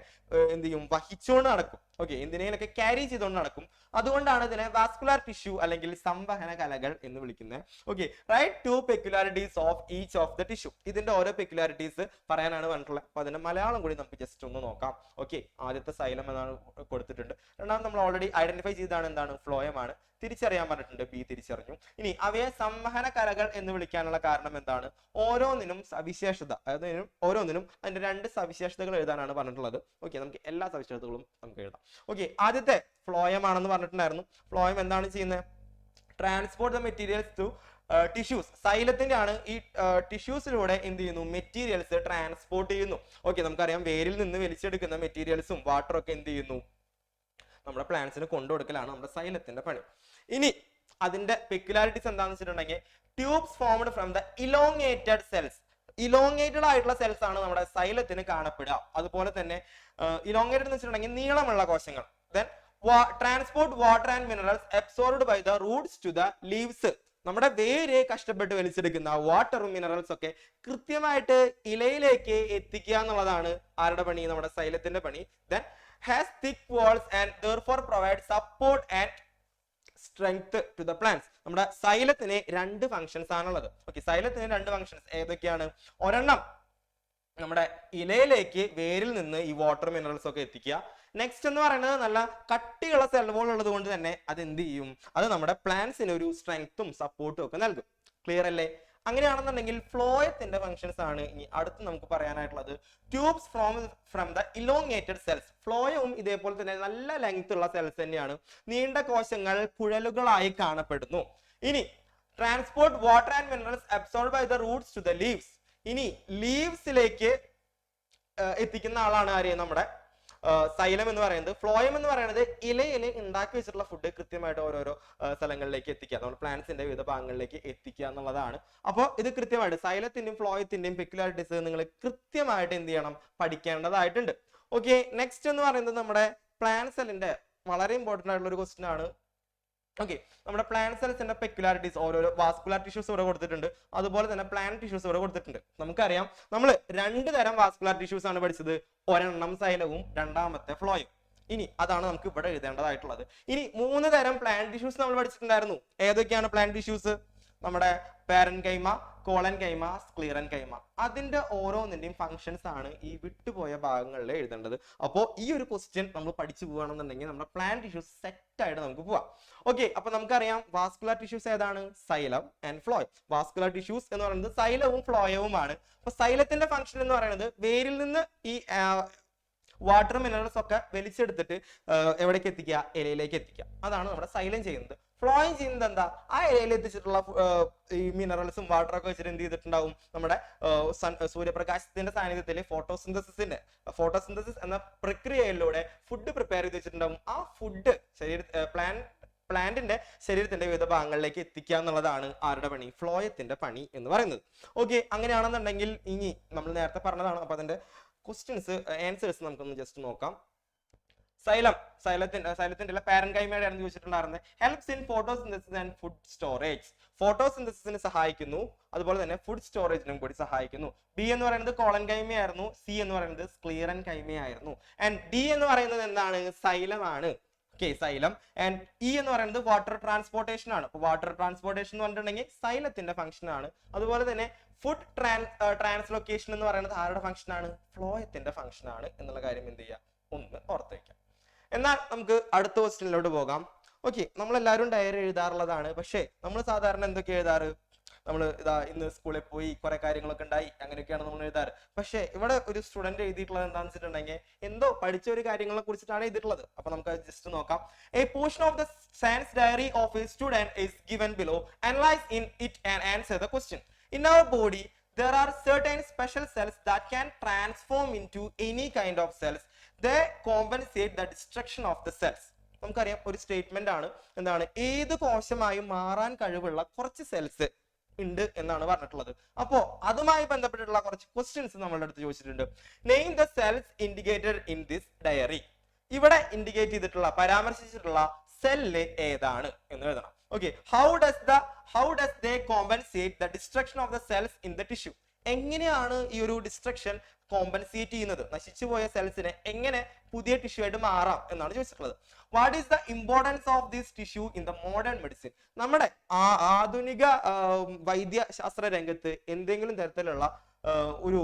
എന്ത് ചെയ്യും, വഹിച്ചുകൊണ്ട് നടക്കും. ഓക്കെ, എന്തിനേലൊക്കെ ക്യാരി ചെയ്തുകൊണ്ട് നടക്കും. അതുകൊണ്ടാണ് ഇതിനെ വാസ്കുലാർ ടിഷ്യൂ അല്ലെങ്കിൽ സംവഹന കലകൾ എന്ന് വിളിക്കുന്നത്. Okay, write two peculiarities of each of the tissue. ഇതിന്റെ ഓരോ പെക്യുലാരിറ്റീസ് പറയാനാണ് പറഞ്ഞിട്ടുള്ളത്. അപ്പൊ അതിന്റെ മലയാളം കൂടി നമുക്ക് ജസ്റ്റ് ഒന്ന് നോക്കാം. ഓക്കെ, ആദ്യത്തെ സൈലം എന്നാണ് കൊടുത്തിട്ടുണ്ട്. രണ്ടാമത് നമ്മൾ ഓൾറെഡി ഐഡന്റിഫൈ ചെയ്താണ്, എന്താണ്, ഫ്ലോയമാണ്. തിരിച്ചറിയാൻ പറഞ്ഞിട്ടുണ്ട്, ബി തിരിച്ചറിഞ്ഞു. ഇനി അവയെ സംവഹന കലകൾ എന്ന് വിളിക്കാനുള്ള കാരണം എന്താണ്, ഓരോന്നിനും സവിശേഷത, അതായത് ഓരോന്നിനും അതിന്റെ രണ്ട് സവിശേഷതകൾ എഴുതാനാണ് പറഞ്ഞിട്ടുള്ളത്. ഓക്കെ, നമുക്ക് എല്ലാ സവിശേഷതകളും നമുക്ക് എഴുതാം. ഓക്കെ, ആദ്യത്തെ ഫ്ലോയം ആണെന്ന് പറഞ്ഞിട്ടുണ്ടായിരുന്നു. ഫ്ലോയം എന്താണ് ചെയ്യുന്നത്, transport the materials to tissues. സൈലത്തിന്റെ ആണ് ഈ ടിഷ്യൂസിലൂടെ എന്ത് ചെയ്യുന്നു, മെറ്റീരിയൽസ് ട്രാൻസ്പോർട്ട് ചെയ്യുന്നു. ഓക്കെ, നമുക്കറിയാം വേരിൽ നിന്ന് വലിച്ചെടുക്കുന്ന മെറ്റീരിയൽസും വാട്ടറും ഒക്കെ എന്ത് ചെയ്യുന്നു, നമ്മുടെ പ്ലാന്റ്സിന് കൊണ്ടുകൊടുക്കലാണ് നമ്മുടെ സൈലത്തിന്റെ പണി. ഇനി അതിന്റെ പെക്യുലാരിറ്റീസ് എന്താണെന്ന് വെച്ചിട്ടുണ്ടെങ്കിൽ, tubes formed from the elongated cells. Elongated ആയിട്ടുള്ള സെൽസ് ആണ് നമ്മുടെ സൈലത്തിന് കാണപ്പെടുക. അതുപോലെ തന്നെ ഇലോങ്ങേറ്റഡ് എന്ന് വെച്ചിട്ടുണ്ടെങ്കിൽ നീളമുള്ള കോശങ്ങൾ. Then transport water and minerals absorbed by the roots to the leaves. നമ്മുടെ വേര് കഷ്ടപ്പെട്ട് വലിച്ചെടുക്കുന്ന വാട്ടറും മിനറൽസ് ഒക്കെ കൃത്യമായിട്ട് ഇലയിലേക്ക് എത്തിക്കുക എന്നുള്ളതാണ് ആരുടെ പണി, നമ്മുടെ സൈലത്തിന്റെ പണി. Then has thick walls and therefore provides support and strength to the plants. നമ്മുടെ സൈലത്തിന് രണ്ട് ഫങ്ഷൻസ് ആണുള്ളത്. ഓക്കെ, സൈലത്തിന് രണ്ട് ഫങ്ഷൻസ് ഏതൊക്കെയാണ്, ഒരെണ്ണം നമ്മുടെ ഇലയിലേക്ക് വേരിൽ നിന്ന് ഈ വാട്ടർ മിനറൽസ് ഒക്കെ എത്തിക്കുക. നെക്സ്റ്റ് എന്ന് പറയുന്നത് നല്ല കട്ടിയുള്ള സെൽ വോൾ ഉള്ളത് കൊണ്ട് തന്നെ അത് എന്ത് ചെയ്യും, അത് നമ്മുടെ പ്ലാന്റ്സിന് ഒരു സ്ട്രെങ്ത്തും സപ്പോർട്ടും ഒക്കെ നൽകും. ക്ലിയർ അല്ലേ? അങ്ങനെയാണെന്നുണ്ടെങ്കിൽ ഫ്ലോയത്തിന്റെ ഫങ്ഷൻസ് ആണ് ഇനി അടുത്ത് നമുക്ക് പറയാനായിട്ടുള്ളത്. Tubes from the elongated cells. ഫ്ലോയവും ഇതേപോലെ തന്നെ നല്ല ലെങ്ത് ഉള്ള സെൽസ് തന്നെയാണ്. നീണ്ട കോശങ്ങൾ കുഴലുകളായി കാണപ്പെടുന്നു. ഇനി transport water and minerals absorb by the roots to the leaves. ഇനി ലീവ്സിലേക്ക് എത്തിക്കുന്ന ആളാണ് ആര്, നമ്മുടെ സൈലം എന്ന് പറയുന്നത്. ഫ്ലോയം എന്ന് പറയുന്നത് ഇലയിൽ ഉണ്ടാക്കി വെച്ചിട്ടുള്ള ഫുഡ് കൃത്യമായിട്ട് ഓരോരോ സ്ഥലങ്ങളിലേക്ക് എത്തിക്കുക, നമ്മുടെ പ്ലാന്റ്സിന്റെ വിവിധ ഭാഗങ്ങളിലേക്ക് എത്തിക്കുക എന്നുള്ളതാണ്. അപ്പോൾ ഇത് കൃത്യമായിട്ട് സൈലത്തിന്റെയും ഫ്ലോയത്തിന്റെയും പെക്യുലാരിറ്റീസ് നിങ്ങൾ കൃത്യമായിട്ട് എന്ത് ചെയ്യണം, പഠിക്കേണ്ടതായിട്ടുണ്ട്. ഓക്കെ, നെക്സ്റ്റ് എന്ന് പറയുന്നത് നമ്മുടെ പ്ലാന്റ് സെല്ലിന്റെ വളരെ ഇമ്പോർട്ടന്റ് ആയിട്ടുള്ള ഒരു ക്വസ്റ്റ്യൻ ആണ്. ഓക്കെ, നമ്മുടെ പ്ലാന്റ് സെൽസിന്റെ പെക്യുലാരിറ്റീസ് ഓരോരോ വാസ്കുലാർ ടിഷ്യൂസ് ഇവിടെ കൊടുത്തിട്ടുണ്ട്, അതുപോലെ തന്നെ പ്ലാന്റ് ടിഷ്യൂസ് ഇവിടെ കൊടുത്തിട്ടുണ്ട്. നമുക്കറിയാം നമ്മൾ രണ്ട് തരം വാസ്കുലാർ ടിഷ്യൂസ് ആണ് പഠിച്ചത്, ഒരെണ്ണം സൈലവും രണ്ടാമത്തെ ഫ്ലോയും. ഇനി അതാണ് നമുക്ക് ഇവിടെ എഴുതേണ്ടതായിട്ടുള്ളത്. ഇനി മൂന്ന് തരം പ്ലാന്റ് ടിഷ്യൂസ് നമ്മൾ പഠിച്ചിട്ടുണ്ടായിരുന്നു. ഏതൊക്കെയാണ് പ്ലാന്റ് ടിഷ്യൂസ്? നമ്മുടെ പാരൻകൈമ, കോളൻകൈമ, സ്ക്ലീറൻകൈമ. അതിന്റെ ഓരോന്നിന്റെയും ഫങ്ഷൻസ് ആണ് ഈ വിട്ടുപോയ ഭാഗങ്ങളിൽ എഴുതേണ്ടത്. അപ്പോൾ ഈ ഒരു ക്വസ്റ്റ്യൻ നമ്മൾ പഠിച്ചു പോവുകയാണെന്നുണ്ടെങ്കിൽ നമ്മുടെ പ്ലാന്റ് ടിഷ്യൂസ് സെറ്റ് ആയിട്ട് നമുക്ക് പോവാം. ഓക്കെ, അപ്പൊ നമുക്കറിയാം വാസ്കുലാർ ടിഷ്യൂസ് ഏതാണ്, xylem and phloem. Vascular tissues എന്ന് പറയുന്നത് സൈലവും ഫ്ലോയവുമാണ്. അപ്പൊ സൈലത്തിന്റെ ഫങ്ഷൻ എന്ന് പറയുന്നത് വേരിൽ നിന്ന് ഈ വാട്ടർ മിനറൽസ് ഒക്കെ വലിച്ചെടുത്തിട്ട് എവിടേക്ക് എത്തിക്കുക, ഇലയിലേക്ക് എത്തിക്കുക. അതാണ് നമ്മുടെ സൈലം ചെയ്യുന്നത്. ഫ്ലോയും ചെയ്യുന്നത് എന്താ, ആ ഇലയിൽ എത്തിച്ചിട്ടുള്ള ഈ മിനറൽസും വാട്ടറും ഒക്കെ വെച്ചിട്ട് എന്ത് ചെയ്തിട്ടുണ്ടാവും, നമ്മുടെ സൂര്യപ്രകാശത്തിന്റെ സാന്നിധ്യത്തിൽ ഫോട്ടോസിന്തസിസ് എന്ന പ്രക്രിയയിലൂടെ ഫുഡ് പ്രിപ്പയർ ചെയ്ത് വെച്ചിട്ടുണ്ടാവും. ആ ഫുഡ് പ്ലാന്റ് പ്ലാന്റിന്റെ ശരീരത്തിന്റെ വിവിധ ഭാഗങ്ങളിലേക്ക് എത്തിക്കുക എന്നുള്ളതാണ് ആരുടെ പണി? ഫ്ലോയത്തിന്റെ പണി എന്ന് പറയുന്നത്. ഓക്കെ, അങ്ങനെയാണെന്നുണ്ടെങ്കിൽ ഇനി നമ്മൾ നേരത്തെ പറഞ്ഞതാണ്. അപ്പൊ അതിന്റെ ക്വസ്റ്റ്യൻസ് ആൻസേഴ്സ് നമുക്കൊന്ന് ജസ്റ്റ് നോക്കാം. സൈലത്തിന്റെ പാരൻകൈമയുടെ ആണെന്ന് ചോദിച്ചിട്ടുണ്ടായിരുന്നത്. Helps in photosynthesis and food storage. ഫോട്ടോസിന്തസിസിന് സഹായിക്കുന്നു, അതുപോലെ തന്നെ ഫുഡ് സ്റ്റോറേജിനും കൂടി സഹായിക്കുന്നു. ബി എന്ന് പറയുന്നത് കോളൻകൈമയായിരുന്നു, സി എന്ന് പറയുന്നത് സ്ക്ലീറൻ കൈമയായിരുന്നു, ആൻഡ് ഡി എന്ന് പറയുന്നത് എന്താണ്? സൈലമാണ്. Okay, xylem. ആൻഡ് ഇ എന്ന് പറയുന്നത് വാട്ടർ ട്രാൻസ്പോർട്ടേഷൻ ആണ്. അപ്പൊ വാട്ടർ ട്രാൻസ്പോർട്ടേഷൻ എന്ന് പറഞ്ഞിട്ടുണ്ടെങ്കിൽ സൈലത്തിന്റെ ഫംഗ്ഷൻ ആണ്. അതുപോലെ തന്നെ ഫുഡ് ട്രാൻസ്ലൊക്കേഷൻ എന്ന് പറയുന്നത് ആരുടെ ഫംഗ്ഷൻ ആണ്? ഫ്ലോയത്തിന്റെ ഫംഗ്ഷൻ ആണ് എന്നുള്ള കാര്യം എന്ത് ചെയ്യുക? ഒന്ന് ഓർത്ത് വയ്ക്കാം. എന്നാൽ നമുക്ക് അടുത്ത ക്വസ്റ്റ്യനിലോട്ട് പോകാം. ഓക്കെ, നമ്മളെല്ലാവരും ഡയറി എഴുതാറുള്ളതാണ്. പക്ഷേ നമ്മൾ സാധാരണ എന്തൊക്കെ എഴുതാറ്? നമ്മൾ ഇന്ന് സ്കൂളിൽ പോയി കുറെ കാര്യങ്ങളൊക്കെ ഉണ്ടായി, അങ്ങനെയൊക്കെയാണ് നമ്മൾ എഴുതാറ്. പക്ഷേ ഇവിടെ ഒരു സ്റ്റുഡന്റ് എഴുതിയിട്ടുള്ളത് എന്താണെന്ന് വെച്ചിട്ടുണ്ടെങ്കിൽ എന്തോ പഠിച്ച ഒരു കാര്യങ്ങളെ കുറിച്ചിട്ടാണ് എഴുതിയിട്ടുള്ളത്. അപ്പൊ നമുക്ക് ജസ്റ്റ് നോക്കാം. A portion of the science diary of a student is given below. Analyse in it and answer the question. In our body there are certain special cells that can transform into any kind of cells. They compensate the destruction of the cells. നമുക്കറിയാം, ഒരു statement ആണ്. എന്താണ്? ഏത് കോശമായും മാറാൻ കഴിവുള്ള കുറച്ച് cells ഉണ്ട് എന്നാണ് പറഞ്ഞിട്ടുള്ളത്. അപ്പോ അതുമായി ബന്ധപ്പെട്ടിട്ടുള്ള കുറച്ച് ക്വസ്റ്റ്യൻസ് നമ്മളുടെ അടുത്ത് ചോദിച്ചിട്ടുണ്ട്. Name the cells indicated in this diary. ഇവിടെ ഇൻഡിക്കേറ്റ് ചെയ്തിട്ടുള്ള, പരാമർശിച്ചിട്ടുള്ള സെല്ല് ഏതാണ് എന്ന് എഴുതണം. Okay, how does they compensate the destruction of the cells in the tissue? എങ്ങനെയാണ് ഈ ഒരു ഡിസ്ട്രക്ഷൻ കോമ്പൻസേറ്റ് ചെയ്യുന്നത്? നശിച്ചുപോയ സെൽസിനെ എങ്ങനെ പുതിയ ടിഷ്യൂ ആയിട്ട് മാറാം എന്നാണ് ചോദിച്ചിട്ടുള്ളത്. What is the importance of this tissue in the modern medicine? നമ്മുടെ ആധുനിക വൈദ്യശാസ്ത്ര രംഗത്ത് എന്തെങ്കിലും തരത്തിലുള്ള ഒരു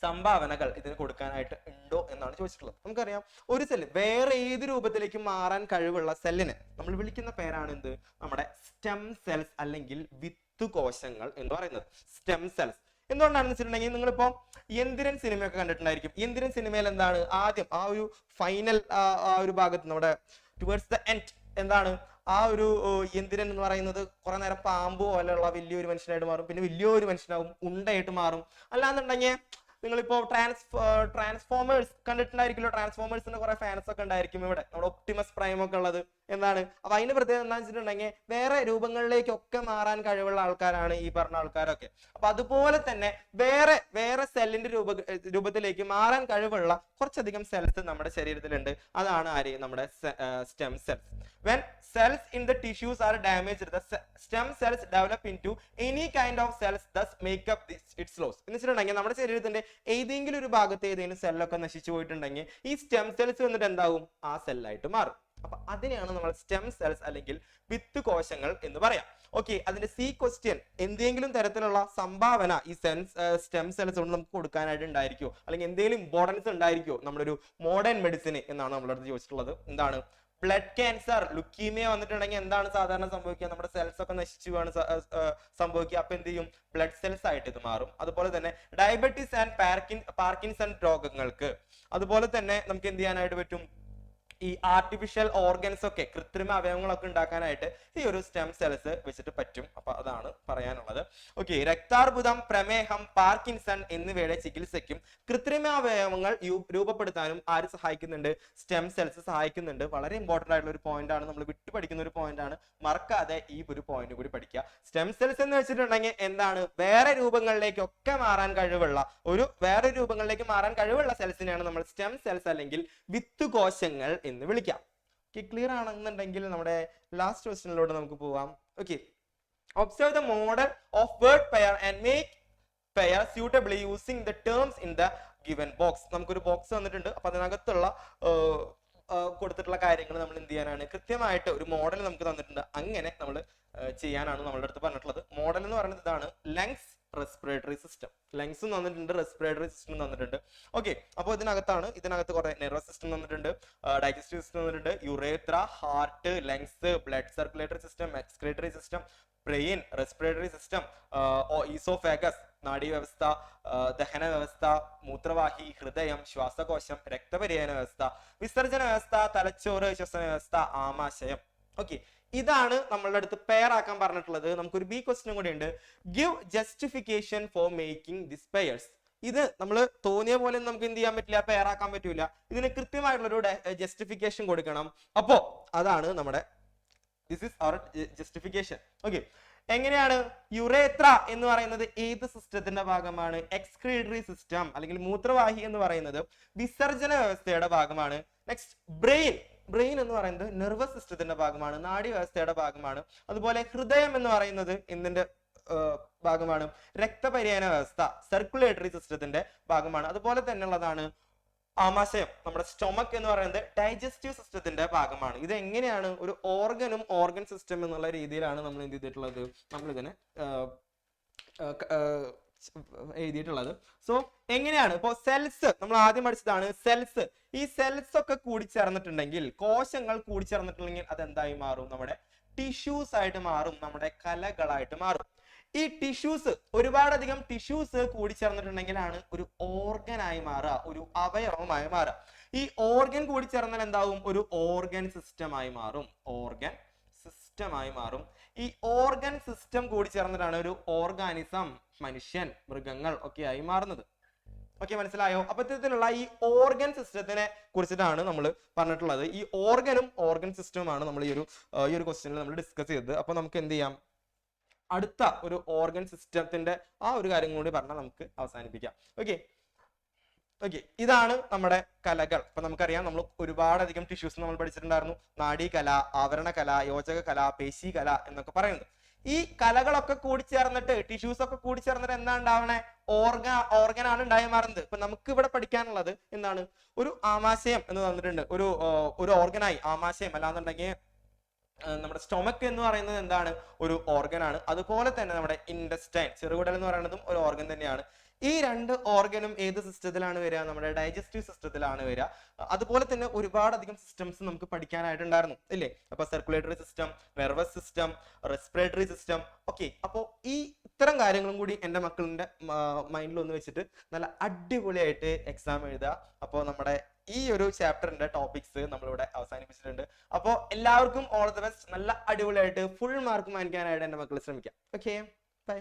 സംഭാവനകൾ ഇതിന് കൊടുക്കാനായിട്ട് ഉണ്ടോ എന്നാണ് ചോദിച്ചിട്ടുള്ളത്. നമുക്കറിയാം, ഒരു സെല്ല് വേറെ ഏത് രൂപത്തിലേക്ക് മാറാൻ കഴിവുള്ള സെല്ലിനെ നമ്മൾ വിളിക്കുന്ന പേരാണ് എന്ത്? നമ്മുടെ സ്റ്റെം സെൽസ് അല്ലെങ്കിൽ വിത്തുകോശങ്ങൾ എന്ന് പറയുന്നത്. സ്റ്റെം സെൽസ് എന്തുകൊണ്ടാണെന്ന് വെച്ചിട്ടുണ്ടെങ്കിൽ നിങ്ങളിപ്പോ യന്ത്രൻ സിനിമയൊക്കെ കണ്ടിട്ടുണ്ടായിരിക്കും. യന്ത്രൻ സിനിമയിൽ എന്താണ് ആദ്യം ആ ഒരു ഫൈനൽ ആ ഒരു ഭാഗത്ത് നമ്മുടെ ടുവേർഡ്സ് ദ എൻഡ് എന്താണ് ആ ഒരു യന്ത്രൻ എന്ന് പറയുന്നത് കുറെ നേരം പാമ്പ് പോലെയുള്ള വലിയൊരു മനുഷ്യനായിട്ട് മാറും, പിന്നെ വലിയൊരു മനുഷ്യനാവും, ഉണ്ടയായിട്ട് മാറും. അല്ലാന്നുണ്ടെങ്കിൽ നിങ്ങളിപ്പോ ട്രാൻസ്ഫോമേഴ്സ് കണ്ടിട്ടുണ്ടായിരിക്കുമല്ലോ. ട്രാൻസ്ഫോമേഴ്സിന്റെ കുറെ ഫാൻസ് ഒക്കെ ഉണ്ടായിരിക്കും ഇവിടെ, നമ്മുടെ ഒപ്റ്റിമസ് പ്രൈം ഒക്കെ ഉള്ളത്. എന്താണ് അപ്പൊ അതിന്റെ പ്രത്യേകത എന്താണെന്ന് വെച്ചിട്ടുണ്ടെങ്കിൽ വേറെ രൂപങ്ങളിലേക്കൊക്കെ മാറാൻ കഴിവുള്ള ആൾക്കാരാണ് ഈ പറഞ്ഞ ആൾക്കാരൊക്കെ. അപ്പൊ അതുപോലെ തന്നെ വേറെ സെല്ലിന്റെ രൂപത്തിലേക്ക് മാറാൻ കഴിവുള്ള കുറച്ചധികം സെൽസ് നമ്മുടെ ശരീരത്തിലുണ്ട്. അതാണ് ആര്? നമ്മുടെ stem cells. When cells in the tissues are damaged, the stem cells develop into any kind of cells, thus make up its loss. എന്ന് വെച്ചിട്ടുണ്ടെങ്കിൽ നമ്മുടെ ശരീരത്തിന്റെ ഏതെങ്കിലും ഒരു ഭാഗത്ത് ഏതെങ്കിലും സെല്ലൊക്കെ നശിച്ചു പോയിട്ടുണ്ടെങ്കിൽ ഈ സ്റ്റെം സെൽസ് വന്നിട്ട് എന്താവും? ആ സെല്ലായിട്ട് മാറും. അപ്പൊ അതിനെയാണ് നമ്മൾ സ്റ്റെം സെൽസ് അല്ലെങ്കിൽ വിത്ത് കോശങ്ങൾ എന്ന് പറയാം. ഓക്കെ, അതിന്റെ സി ക്വസ്റ്റ്യൻ എന്തെങ്കിലും തരത്തിലുള്ള സംഭാവന ഈ സ്റ്റെം സെൽസ് കൊണ്ട് നമുക്ക് കൊടുക്കാനായിട്ട് ഉണ്ടായിരിക്കുമോ, അല്ലെങ്കിൽ എന്തെങ്കിലും ഇമ്പോർട്ടൻസ് ഉണ്ടായിരിക്കുമോ നമ്മുടെ ഒരു മോഡേൺ മെഡിസിന് എന്നാണ് നമ്മളടുത്ത് ചോദിച്ചിട്ടുള്ളത്. എന്താണ്? ബ്ലഡ് ക്യാൻസർ, ലുക്കീമിയ വന്നിട്ടുണ്ടെങ്കിൽ എന്താണ് സാധാരണ സംഭവിക്കുക? നമ്മുടെ സെൽസ് ഒക്കെ നശിച്ചു പോവാണ് സംഭവിക്കുക. അപ്പൊ എന്ത് ചെയ്യും? ബ്ലഡ് സെൽസ് ആയിട്ട് ഇത് മാറും. അതുപോലെ തന്നെ ഡയബറ്റീസ് ആൻഡ് പാർക്കിൻസൺ രോഗങ്ങൾക്ക് അതുപോലെ തന്നെ നമുക്ക് എന്ത് ചെയ്യാനായിട്ട് പറ്റും? ഈ ആർട്ടിഫിഷ്യൽ ഓർഗൻസ് ഒക്കെ, കൃത്രിമ അവയവങ്ങളൊക്കെ ഉണ്ടാക്കാനായിട്ട് ഈ ഒരു സ്റ്റെം സെൽസ് വെച്ചിട്ട് പറ്റും. അപ്പൊ അതാണ് പറയാനുള്ളത്. ഓക്കെ, രക്താർബുദം, പ്രമേഹം, പാർക്കിൻസൺ എന്നിവയുടെ ചികിത്സയ്ക്കും കൃത്രിമ അവയവങ്ങൾ രൂപപ്പെടുത്താനും ആര് സഹായിക്കുന്നുണ്ട്? സ്റ്റെം സെൽസ് സഹായിക്കുന്നുണ്ട്. വളരെ ഇമ്പോർട്ടന്റ് ആയിട്ടുള്ള ഒരു പോയിന്റ് ആണ്, നമ്മൾ വിട്ടു പഠിക്കുന്ന ഒരു പോയിന്റ് ആണ്. മറക്കാതെ ഈ ഒരു പോയിന്റ് കൂടി പഠിക്കുക. സ്റ്റെം സെൽസ് എന്ന് വെച്ചിട്ടുണ്ടെങ്കിൽ എന്താണ്? വേറെ രൂപങ്ങളിലേക്കൊക്കെ മാറാൻ കഴിവുള്ള സെൽസിനെയാണ് നമ്മൾ സ്റ്റെം സെൽസ് അല്ലെങ്കിൽ വിത്തുകോശങ്ങൾ എന്ന് വിളിക്കാം. ക്ലിയർ ആണെന്നുണ്ടെങ്കിൽ നമ്മുടെ ലാസ്റ്റ് ക്വസ്റ്റ്യനിലോട്ട് നമുക്ക് പോവാം. Okay, observe the model of word pair and make pair suitably using the terms in the given box. നമുക്കൊരു ബോക്സ് തന്നിട്ടുണ്ട്. അപ്പൊ അതിനകത്തുള്ള കൊടുത്തിട്ടുള്ള കാര്യങ്ങൾ നമ്മൾ എന്ത് ചെയ്യാനാണ്? കൃത്യമായിട്ട് ഒരു മോഡൽ നമുക്ക് തന്നിട്ടുണ്ട്. അങ്ങനെ നമ്മൾ ചെയ്യാനാണ് നമ്മളുടെ അടുത്ത് പറഞ്ഞിട്ടുള്ളത്. മോഡൽ എന്ന് പറയുന്നത് ഇതാണ്: ലങ്സ്, റെസ്പിറേറ്ററി സിസ്റ്റം. ലങ്സും തന്നിട്ടുണ്ട്, റെസ്പിറേറ്ററി സിസ്റ്റം തന്നിട്ടുണ്ട്. ഓക്കെ, അപ്പോൾ ഇതിനകത്ത് കുറെ നെർവസ് സിസ്റ്റം തന്നിട്ടുണ്ട്, ഡൈജസ്റ്റീവ് സിസ്റ്റം തന്നിട്ടുണ്ട്, urethra, heart, lungs, blood circulatory system, excretory system, brain, respiratory system, oesophagus, നാഡീവ്യവസ്ഥ, ദഹന വ്യവസ്ഥ, മൂത്രവാഹി, ഹൃദയം, ശ്വാസകോശം, രക്തപര്യന വ്യവസ്ഥ, വിസർജന വ്യവസ്ഥ, തലച്ചോറ്, ശ്വസന വ്യവസ്ഥ, ആമാശയം. ഓക്കെ, ഇതാണ് നമ്മളുടെ അടുത്ത് പെയർ ആക്കാൻ പറഞ്ഞിട്ടുള്ളത്. നമുക്കൊരു ബി ക്വസ്റ്റ്യൻ കൂടി ഉണ്ട്. Give justification for making this pairs. ഇത് നമ്മൾ തോന്നിയ പോലെ നമുക്ക് എന്ത് ചെയ്യാൻ പറ്റില്ല, പെയർ ആക്കാൻ പറ്റൂല. ഇതിന് കൃത്യമായിട്ടുള്ള ഒരു ജസ്റ്റിഫിക്കേഷൻ കൊടുക്കണം. അപ്പോ അതാണ് നമ്മുടെ this is our justification. Okay, എങ്ങനെയാണ് യുറേത്ര എന്ന് പറയുന്നത് ഏത് സിസ്റ്റത്തിന്റെ ഭാഗമാണ്? എക്സ്ക്രീറ്ററി സിസ്റ്റം അല്ലെങ്കിൽ മൂത്രവാഹി എന്ന് പറയുന്നത് വിസർജന വ്യവസ്ഥയുടെ ഭാഗമാണ്. നെക്സ്റ്റ് ബ്രെയിൻ എന്ന് പറയുന്നത് നെർവസ് സിസ്റ്റത്തിന്റെ ഭാഗമാണ്, നാഡി വ്യവസ്ഥയുടെ ഭാഗമാണ്. അതുപോലെ ഹൃദയം എന്ന് പറയുന്നത് എന്തിന്റെ ഭാഗമാണ്? രക്തപര്യന വ്യവസ്ഥ സർക്കുലേറ്ററി സിസ്റ്റത്തിന്റെ ഭാഗമാണ്. അതുപോലെ തന്നെ ഉള്ളതാണ് ആമാശയം, നമ്മുടെ സ്റ്റൊമക് എന്ന് പറയുന്നത് ഡൈജസ്റ്റീവ് സിസ്റ്റത്തിന്റെ ഭാഗമാണ്. ഇത് എങ്ങനെയാണ് ഒരു ഓർഗനും ഓർഗൻ സിസ്റ്റം എന്നുള്ള രീതിയിലാണ് നമ്മൾ എന്ത് ചെയ്തിട്ടുള്ളത്, നമ്മൾ ഇതിനെ എഴുതിയിട്ടുള്ളത്. സോ എങ്ങനെയാണ് ഇപ്പോ സെൽസ് നമ്മൾ ആദ്യം പഠിച്ചതാണ് സെൽസ്. ഈ സെൽസ് ഒക്കെ കൂടിച്ചേർന്നിട്ടുണ്ടെങ്കിൽ, കോശങ്ങൾ കൂടിച്ചേർന്നിട്ടുണ്ടെങ്കിൽ അതെന്തായി മാറും? നമ്മുടെ ടിഷ്യൂസ് ആയിട്ട് മാറും, നമ്മുടെ കലകളായിട്ട് മാറും. ഈ ടിഷ്യൂസ്, ഒരുപാടധികം ടിഷ്യൂസ് കൂടിച്ചേർന്നിട്ടുണ്ടെങ്കിലാണ് ഒരു ഓർഗനായി മാറുക, ഒരു അവയവമായി മാറുക. ഈ ഓർഗൻ കൂടിച്ചേർന്നാൽ എന്താവും? ഒരു ഓർഗൻ സിസ്റ്റമായി മാറും, ഓർഗൻ സിസ്റ്റമായി മാറും. ഈ ഓർഗൻ സിസ്റ്റം കൂടി ചേർന്നിട്ടാണ് ഒരു ഓർഗാനിസം, മനുഷ്യൻ, മൃഗങ്ങൾ ഒക്കെ ആയി മാറുന്നത്. ഓക്കെ, മനസ്സിലായോ? അപ്പൊ ഇത്തരത്തിലുള്ള ഈ ഓർഗൻ സിസ്റ്റത്തിനെ കുറിച്ചിട്ടാണ് നമ്മൾ പറഞ്ഞിട്ടുള്ളത്. ഈ ഓർഗനും ഓർഗൻ സിസ്റ്റവുമാണ് നമ്മൾ ഈ ഒരു ക്വസ്റ്റ്യനിൽ നമ്മൾ ഡിസ്കസ് ചെയ്തത്. അപ്പൊ നമുക്ക് എന്ത് ചെയ്യാം, അടുത്ത ഒരു ഓർഗൻ സിസ്റ്റത്തിന്റെ ആ ഒരു കാര്യം കൂടി പറഞ്ഞാൽ നമുക്ക് അവസാനിപ്പിക്കാം. ഓക്കെ, ഇതാണ് നമ്മുടെ കലകൾ. അപ്പൊ നമുക്കറിയാം, നമ്മൾ ഒരുപാടധികം ടിഷ്യൂസ് നമ്മൾ പഠിച്ചിട്ടുണ്ടായിരുന്നു. നാഡീകല, ആവരണകല, യോജകകല, പേശികല എന്നൊക്കെ പറയുന്നത്. ഈ കലകളൊക്കെ കൂടിച്ചേർന്നിട്ട്, ടിഷ്യൂസ് ഒക്കെ കൂടിച്ചേർന്നിട്ട് എന്താ ഉണ്ടാവണേ? ഓർഗനാണ് ഉണ്ടായി മാറുന്നത്. ഇപ്പൊ നമുക്ക് ഇവിടെ പഠിക്കാനുള്ളത് എന്താണ്? ഒരു ആമാശയം എന്ന് തന്നിട്ടുണ്ട്, ഒരു ഓർഗനായി ആമാശയം. അല്ലാന്നുണ്ടെങ്കിൽ നമ്മുടെ സ്റ്റൊമക് എന്ന് പറയുന്നത് എന്താണ്? ഒരു ഓർഗനാണ്. അതുപോലെ തന്നെ നമ്മുടെ ഇൻഡസ്റ്റൈൻ, ചെറുകുടൽ എന്ന് പറയുന്നതും ഒരു ഓർഗൻ തന്നെയാണ്. ഈ രണ്ട് ഓർഗനും ഏത് സിസ്റ്റത്തിലാണ് വരിക? നമ്മുടെ ഡൈജസ്റ്റീവ് സിസ്റ്റത്തിലാണ് വരിക. അതുപോലെ തന്നെ ഒരുപാടധികം സിസ്റ്റംസ് നമുക്ക് പഠിക്കാനായിട്ടുണ്ടായിരുന്നു, ഇല്ലേ? അപ്പൊ circulatory system, nervous system, respiratory system. Okay, അപ്പോൾ ഈ ഇത്തരം കാര്യങ്ങളും കൂടി എൻ്റെ മക്കളുടെ മൈൻഡിൽ ഒന്ന് വെച്ചിട്ട് നല്ല അടിപൊളിയായിട്ട് എക്സാം എഴുതുക. അപ്പോൾ നമ്മുടെ ഈ ഒരു ചാപ്റ്ററിന്റെ ടോപ്പിക്സ് നമ്മളിവിടെ അവസാനിപ്പിച്ചിട്ടുണ്ട്. അപ്പോൾ എല്ലാവർക്കും ഓൾ ദി ബെസ്റ്റ്. നല്ല അടിപൊളിയായിട്ട് ഫുൾ മാർക്ക് വാങ്ങിക്കാനായിട്ട് എൻ്റെ മക്കൾ ശ്രമിക്കാം. Okay, by.